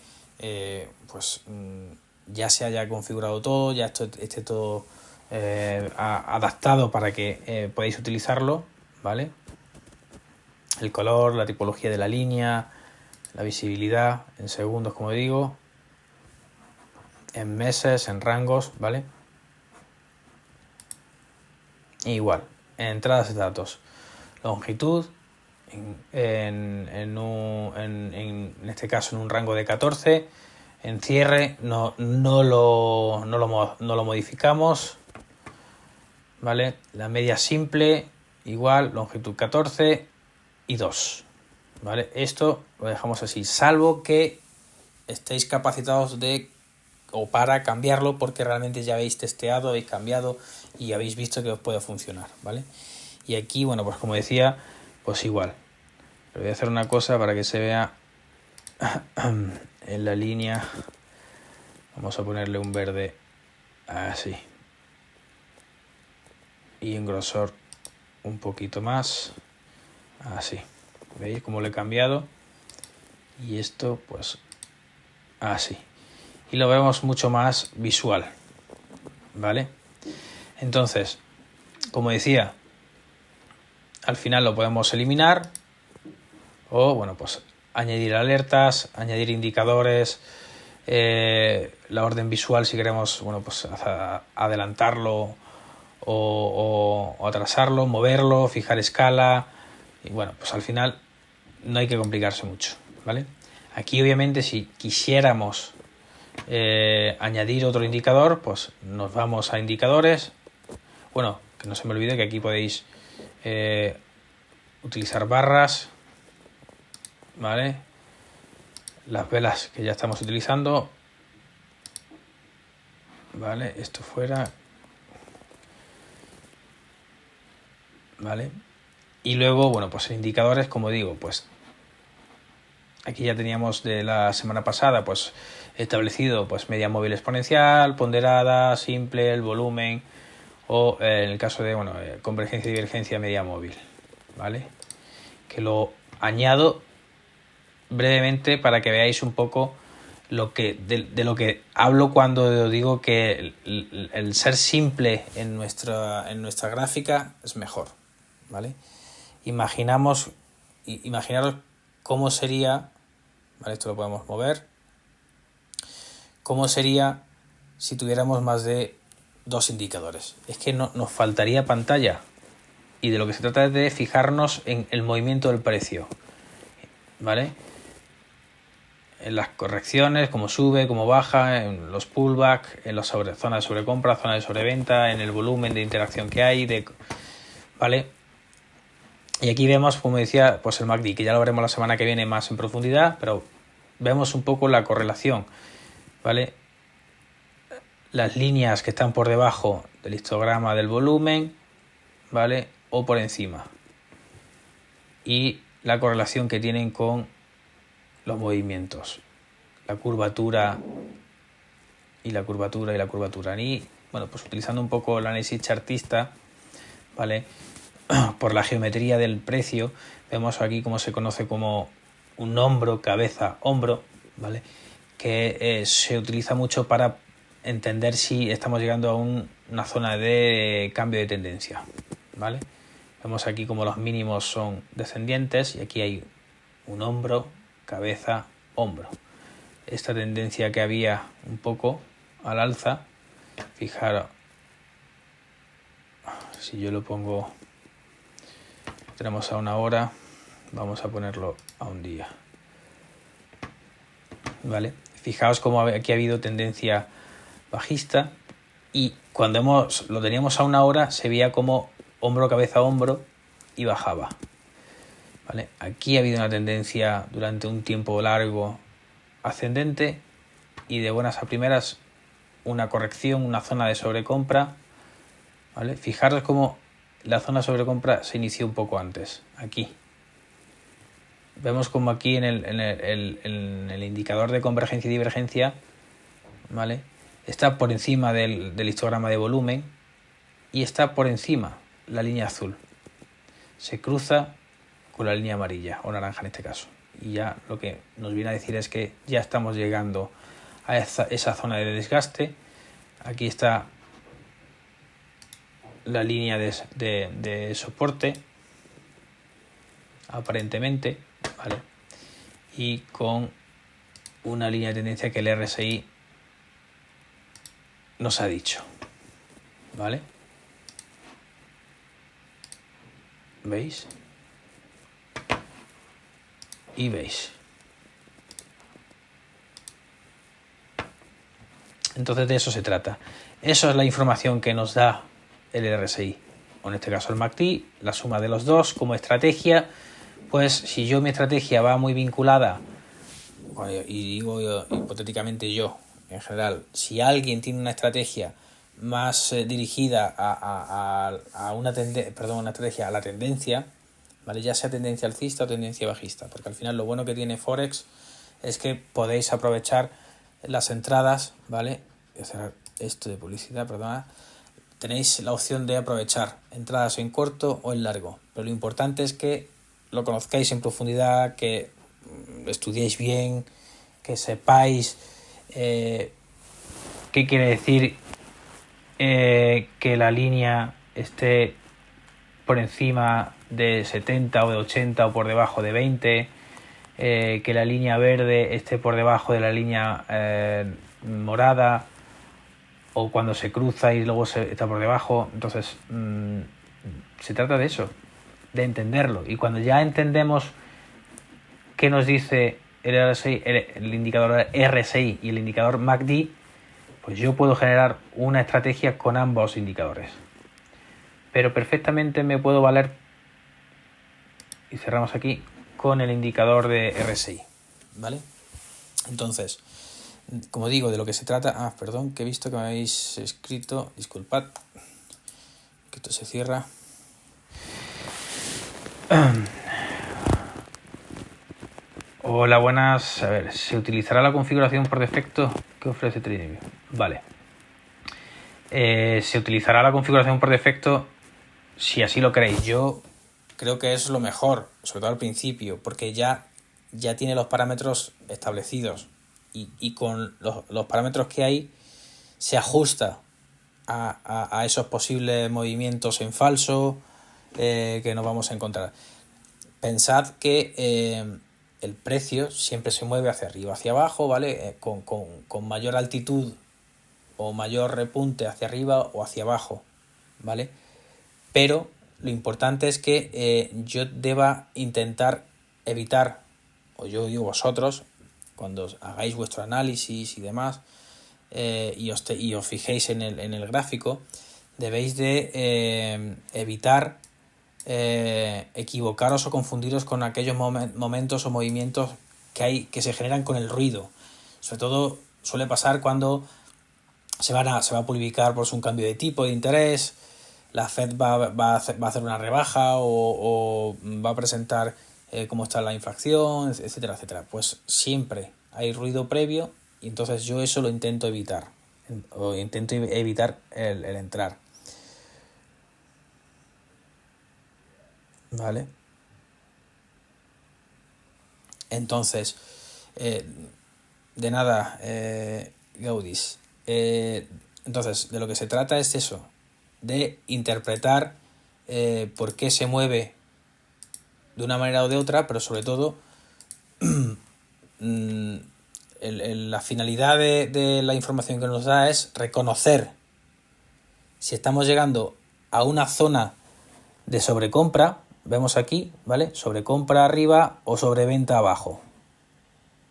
ya se haya configurado todo, ya esté todo adaptado para que podáis utilizarlo, ¿vale? El color, la tipología de la línea, la visibilidad en segundos, como digo, en meses, en rangos, ¿vale? E igual, en entradas de datos, longitud, en este caso en un rango de 14, en cierre no lo modificamos, ¿vale? La media simple, igual, longitud 14 y 2, ¿vale? Esto lo dejamos así, salvo que estéis capacitados para cambiarlo, porque realmente ya habéis testeado, habéis cambiado y habéis visto que os puede funcionar, ¿vale? Y aquí, bueno, pues como decía, pues igual. Pero voy a hacer una cosa para que se vea en la línea. Vamos a ponerle un verde así. Y en grosor un poquito más. Así. ¿Veis cómo lo he cambiado? Y esto, pues, así. Y lo vemos mucho más visual, ¿vale? Entonces, como decía, al final lo podemos eliminar o, bueno, pues añadir alertas, añadir indicadores, la orden visual si queremos, bueno, pues adelantarlo o atrasarlo, moverlo, fijar escala y, bueno, pues al final no hay que complicarse mucho, ¿vale? Aquí obviamente si quisiéramos añadir otro indicador, pues nos vamos a indicadores. Bueno, que no se me olvide que aquí podéis utilizar barras, ¿vale? Las velas que ya estamos utilizando, ¿vale? Esto fuera, ¿vale? Y luego, bueno, pues indicadores, como digo, pues aquí ya teníamos de la semana pasada, pues establecido, pues media móvil exponencial, ponderada, simple, el volumen, o en el caso de, bueno, convergencia y divergencia media móvil, ¿vale? Que lo añado brevemente para que veáis un poco de lo que hablo cuando digo que el ser simple en nuestra gráfica es mejor, ¿vale? Imaginaros cómo sería, ¿vale? Esto lo podemos mover. ¿Cómo sería si tuviéramos más de 2 indicadores? Es que nos faltaría pantalla. Y de lo que se trata es de fijarnos en el movimiento del precio, ¿vale? en las correcciones, cómo sube, cómo baja, en los pullback, en las zonas de sobrecompra, zonas de sobreventa, en el volumen de interacción que hay, ¿vale? Y aquí vemos, como decía, pues el MACD, que ya lo veremos la semana que viene más en profundidad, pero vemos un poco la correlación, ¿vale? Las líneas que están por debajo del histograma del volumen, ¿vale? O por encima. Y la correlación que tienen con los movimientos, la curvatura y la curvatura y la curvatura. Y bueno, pues utilizando un poco el análisis chartista, ¿vale? Por la geometría del precio, vemos aquí cómo se conoce como un hombro, cabeza, hombro, ¿vale? Que se utiliza mucho para entender si estamos llegando a una zona de cambio de tendencia, ¿vale? Vemos aquí como los mínimos son descendientes y aquí hay un hombro, cabeza, hombro. Esta tendencia que había un poco al alza, fijaros, si yo lo pongo, tenemos a una hora, vamos a ponerlo a un día, ¿vale? Fijaos cómo aquí ha habido tendencia bajista y cuando lo teníamos a una hora se veía como hombro, cabeza, hombro y bajaba, ¿vale? Aquí ha habido una tendencia durante un tiempo largo ascendente y de buenas a primeras una corrección, una zona de sobrecompra, ¿vale? Fijaros cómo la zona de sobrecompra se inició un poco antes, aquí. Vemos como aquí en el indicador de convergencia y divergencia, ¿vale? Está por encima del histograma de volumen y está por encima la línea azul. Se cruza con la línea amarilla o naranja en este caso. Y ya lo que nos viene a decir es que ya estamos llegando a esa zona de desgaste. Aquí está la línea de soporte, aparentemente, ¿vale? Y con una línea de tendencia que el RSI nos ha dicho, ¿vale? ¿Veis? Y veis. Entonces de eso se trata. Eso es la información que nos da el RSI, o en este caso el MACD, la suma de los dos como estrategia. Pues si mi estrategia va muy vinculada, y digo hipotéticamente yo, en general, si alguien tiene una estrategia más dirigida a una estrategia a la tendencia, ¿vale? Ya sea tendencia alcista o tendencia bajista, porque al final lo bueno que tiene Forex es que podéis aprovechar las entradas, ¿vale? Voy a cerrar esto de publicidad, perdona. Tenéis la opción de aprovechar entradas en corto o en largo, pero lo importante es que lo conozcáis en profundidad, que estudiéis bien, que sepáis qué quiere decir que la línea esté por encima de 70 o de 80 o por debajo de 20, que la línea verde esté por debajo de la línea morada, o cuando se cruza y luego está por debajo. Entonces se trata de eso, de entenderlo, y cuando ya entendemos qué nos dice el RSI, el indicador RSI y el indicador MACD, pues yo puedo generar una estrategia con ambos indicadores, pero perfectamente me puedo valer, y cerramos aquí, con el indicador de RSI, ¿vale? Entonces, como digo, de lo que se trata... perdón, que he visto que me habéis escrito, disculpad, que esto se cierra. Hola, buenas. A ver, ¿se utilizará la configuración por defecto que ofrece TradingView? Vale. Se utilizará la configuración por defecto si así lo queréis. Yo creo que es lo mejor, sobre todo al principio, porque ya tiene los parámetros establecidos y con los parámetros que hay se ajusta a esos posibles movimientos en falso que nos vamos a encontrar. Pensad que el precio siempre se mueve hacia arriba, hacia abajo, ¿vale? Con mayor altitud o mayor repunte hacia arriba o hacia abajo, ¿vale? Pero lo importante es que yo deba intentar evitar, o yo digo vosotros, cuando hagáis vuestro análisis y demás, y os fijéis en el gráfico, debéis de evitar equivocaros o confundiros con aquellos momentos o movimientos que se generan con el ruido. Sobre todo suele pasar cuando se va a publicar pues, un cambio de tipo de interés, la Fed va a hacer una rebaja o va a presentar cómo está la inflación, etcétera, etcétera. Pues siempre hay ruido previo y entonces yo eso lo intento evitar. O intento evitar el entrar. ¿Vale? Entonces, de nada, Gaudis. Entonces, de lo que se trata es eso, de interpretar por qué se mueve de una manera o de otra, pero sobre todo la finalidad de la información que nos da es reconocer si estamos llegando a una zona de sobrecompra, vemos aquí, ¿vale? Sobrecompra arriba o sobreventa abajo.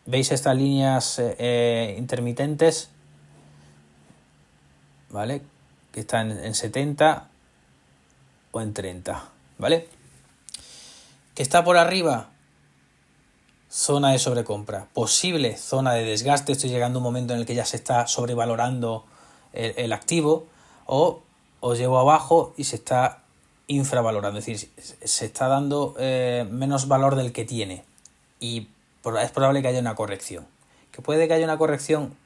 ¿Veis estas líneas intermitentes? ¿Vale? Que están en 70 o en 30, ¿vale? Que está por arriba, zona de sobrecompra, posible zona de desgaste, estoy llegando a un momento en el que ya se está sobrevalorando el activo, o os llevo abajo y se está infravalorando, es decir, se está dando menos valor del que tiene y es probable que haya una corrección. ¿Que puede que haya una corrección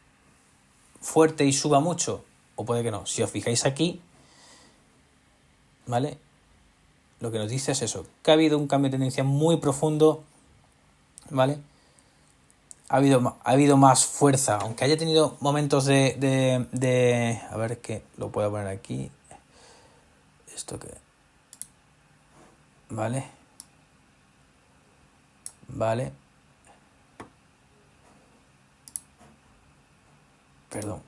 fuerte y suba mucho? O puede que no. Si os fijáis aquí, ¿vale? Lo que nos dice es eso, que ha habido un cambio de tendencia muy profundo, ¿vale? Ha habido más fuerza, aunque haya tenido momentos de a ver que lo puedo poner aquí. Esto que... Vale. Perdón.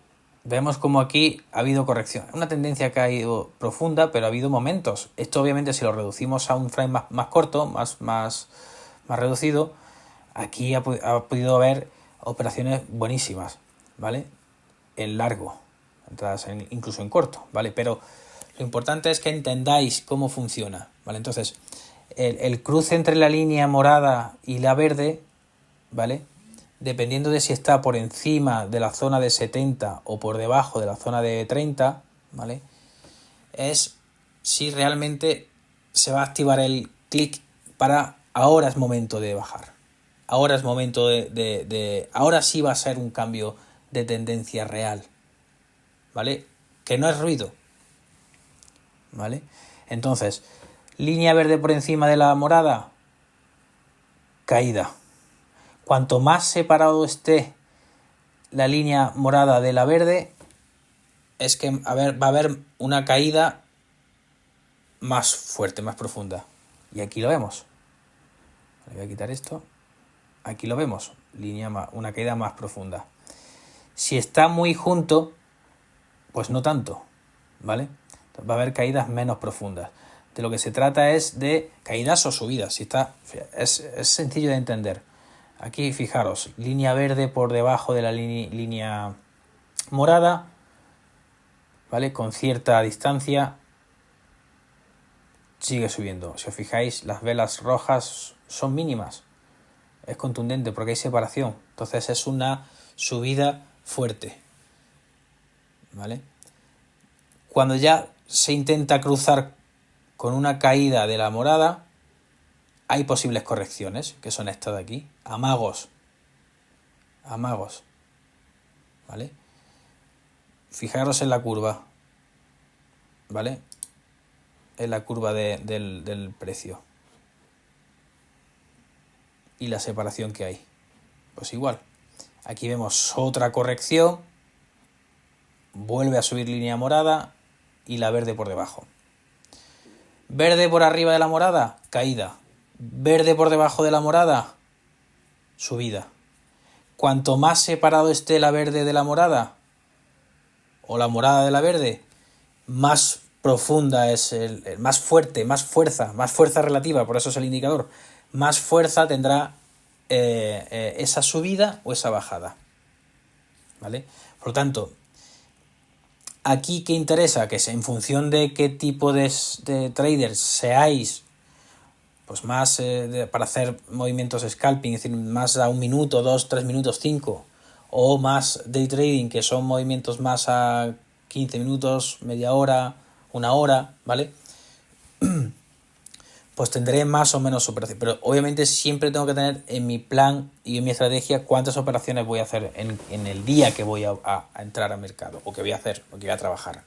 Vemos como aquí ha habido corrección. Una tendencia que ha ido profunda, pero ha habido momentos. Esto obviamente si lo reducimos a un frame más corto, más reducido, aquí ha podido haber operaciones buenísimas, ¿vale? En largo, incluso en corto, ¿vale? Pero lo importante es que entendáis cómo funciona, ¿vale? Entonces, el cruce entre la línea morada y la verde, ¿vale? Dependiendo de si está por encima de la zona de 70 o por debajo de la zona de 30, ¿vale? Es si realmente se va a activar el clic para ahora es momento de bajar. Ahora es momento ahora sí va a ser un cambio de tendencia real, ¿vale? Que no es ruido, ¿vale? Entonces, línea verde por encima de la morada, caída. Cuanto más separado esté la línea morada de la verde, es que va a haber una caída más fuerte, más profunda. Y aquí lo vemos. Voy a quitar esto. Aquí lo vemos. Una caída más profunda. Si está muy junto, pues no tanto, ¿vale? Va a haber caídas menos profundas. De lo que se trata es de caídas o subidas. Es sencillo de entender. Aquí fijaros, línea verde por debajo de la línea morada, ¿vale? Con cierta distancia sigue subiendo. Si os fijáis, las velas rojas son mínimas. Es contundente porque hay separación. Entonces es una subida fuerte, ¿vale? Cuando ya se intenta cruzar con una caída de la morada, hay posibles correcciones, que son estas de aquí. Amagos, ¿vale? Fijaros en la curva, ¿vale? En la curva del precio. Y la separación que hay. Pues igual. Aquí vemos otra corrección. Vuelve a subir línea morada y la verde por debajo. Verde por arriba de la morada, caída. Verde por debajo de la morada, subida. Cuanto más separado esté la verde de la morada, o la morada de la verde, más profunda es más fuerte, más fuerza relativa, por eso es el indicador. Más fuerza tendrá esa subida o esa bajada, ¿vale? Por lo tanto, aquí ¿qué interesa? Que en función de qué tipo de traders seáis, pues más para hacer movimientos scalping, es decir, más a 1 minuto, 2, 3 minutos, 5, o más day trading, que son movimientos más a 15 minutos, media hora, 1 hora, ¿vale? Pues tendré más o menos operaciones, pero obviamente siempre tengo que tener en mi plan y en mi estrategia cuántas operaciones voy a hacer en el día que voy a entrar al mercado, o que voy a hacer, o que voy a trabajar,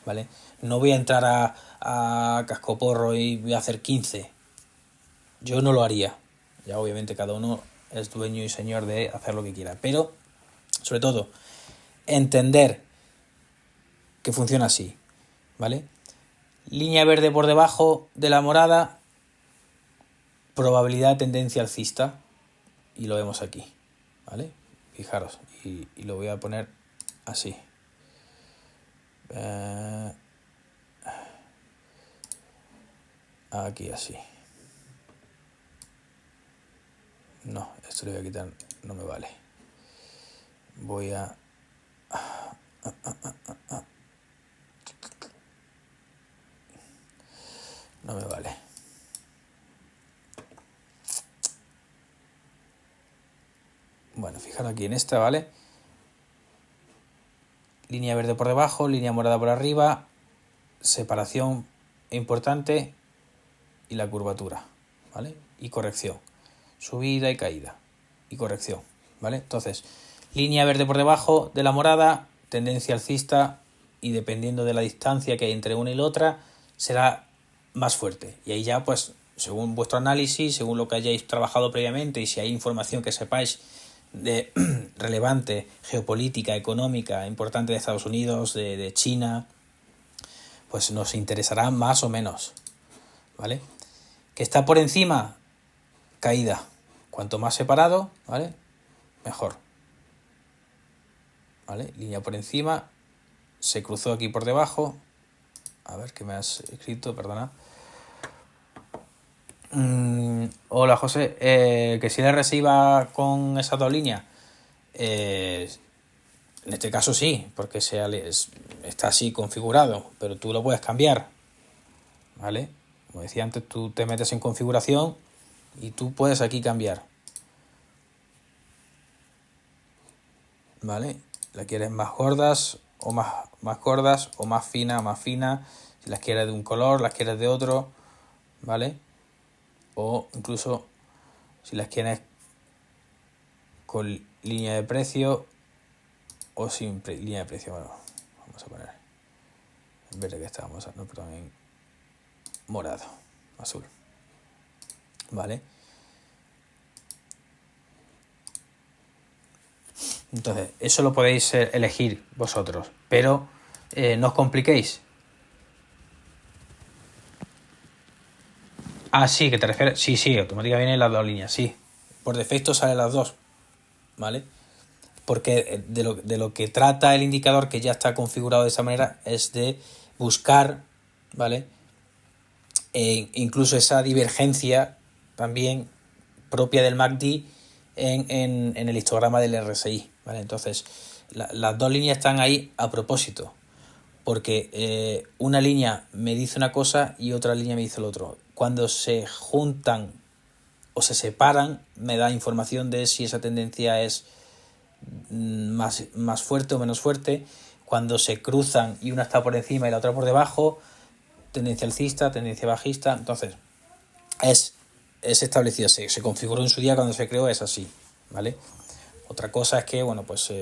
¿vale? No voy a entrar a cascoporro y voy a hacer 15. Yo no lo haría. Ya obviamente cada uno es dueño y señor de hacer lo que quiera, pero sobre todo entender que funciona así, ¿vale? Línea verde por debajo de la morada, probabilidad de tendencia alcista, y lo vemos aquí, ¿vale? Fijaros, y lo voy a poner así. Aquí así. No, esto le voy a quitar, no me vale. Voy a... No me vale. Bueno, fijaros aquí en esta, ¿vale? Línea verde por debajo, línea morada por arriba, separación importante y la curvatura, ¿vale? Y corrección. Subida y caída y corrección, ¿vale? Entonces, línea verde por debajo de la morada, tendencia alcista, y dependiendo de la distancia que hay entre una y la otra, será más fuerte. Y ahí ya, pues, según vuestro análisis, según lo que hayáis trabajado previamente, y si hay información que sepáis de relevante, geopolítica, económica, importante de Estados Unidos, de China, pues nos interesará más o menos, ¿vale? Que está por encima, caída. Cuanto más separado, ¿vale? Mejor. ¿Vale? Línea por encima, se cruzó aquí por debajo. A ver, ¿qué me has escrito? Perdona. Hola, José. Que si el RSI va con esas dos líneas. En este caso sí, porque está así configurado, pero tú lo puedes cambiar, ¿vale? Como decía antes, tú te metes en configuración y tú puedes aquí cambiar, ¿vale? La quieres más gordas o más gordas, o más fina, si las quieres de un color, las quieres de otro, ¿vale? O incluso si las quieres con línea de precio o sin línea de precio. Bueno, vamos a poner en verde, que estábamos, no, perdón, en morado, azul, ¿vale? Entonces, eso lo podéis elegir vosotros, pero no os compliquéis. Ah, sí, ¿que te refieres? Sí, automáticamente vienen las dos líneas, sí. Por defecto salen las dos, ¿vale? Porque de lo que trata el indicador, que ya está configurado de esa manera, es de buscar, ¿vale? Incluso esa divergencia también propia del MACD en el histograma del RSI, ¿vale? Entonces, las dos líneas están ahí a propósito, porque una línea me dice una cosa y otra línea me dice lo otro. Cuando se juntan o se separan, me da información de si esa tendencia es más fuerte o menos fuerte. Cuando se cruzan y una está por encima y la otra por debajo, tendencia alcista, tendencia bajista. Entonces, es establecido, se configuró en su día cuando se creó, es así, ¿vale? Otra cosa es que, bueno, pues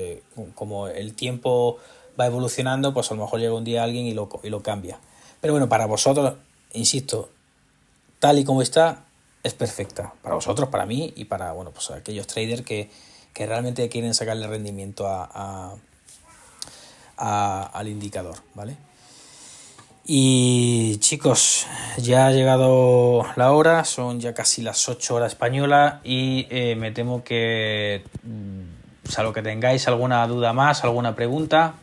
como el tiempo va evolucionando, pues a lo mejor llega un día alguien y lo cambia. Pero bueno, para vosotros, insisto, tal y como está, es perfecta. Para vosotros, para mí y para, bueno, pues aquellos traders que realmente quieren sacarle rendimiento al indicador, ¿vale? Y chicos, ya ha llegado la hora, son ya casi las 8 horas españolas, y me temo que, salvo que tengáis alguna duda más, alguna pregunta.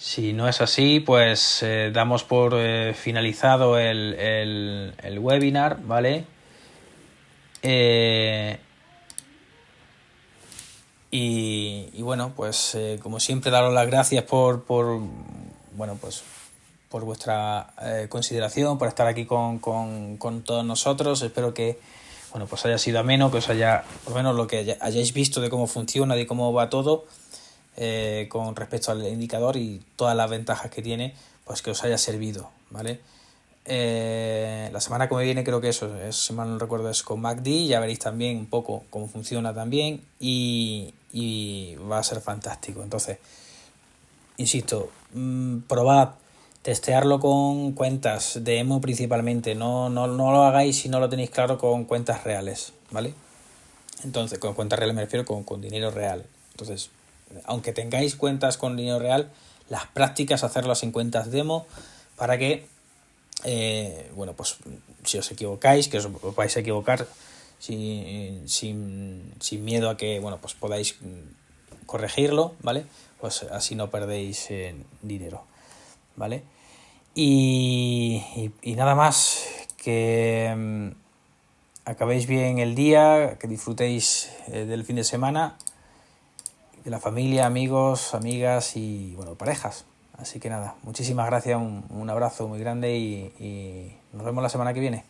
Si no es así, pues damos por finalizado el webinar, ¿vale? Y bueno, pues como siempre, daros las gracias bueno, pues por vuestra consideración, por estar aquí con todos nosotros. Espero que bueno, pues haya sido ameno, que os haya, por lo menos lo que hayáis visto de cómo funciona, de cómo va todo con respecto al indicador y todas las ventajas que tiene, pues que os haya servido, ¿vale? La semana que me viene creo que eso es, si mal no recuerdo, es con MACD, ya veréis también un poco cómo funciona también y va a ser fantástico. Entonces, insisto, probad, testearlo con cuentas de emo principalmente, no lo hagáis si no lo tenéis claro con cuentas reales, ¿vale? Entonces, con cuentas reales me refiero con dinero real. Entonces, aunque tengáis cuentas con dinero real, las prácticas hacerlas en cuentas demo para que bueno, pues si os equivocáis, que os vais a equivocar sin miedo a que, bueno, pues podáis corregirlo, ¿vale? Pues así no perdéis dinero, ¿vale? Y nada más, que acabéis bien el día, que disfrutéis del fin de semana, de la familia, amigos, amigas y, bueno, parejas. Así que nada, muchísimas gracias, un abrazo muy grande y nos vemos la semana que viene.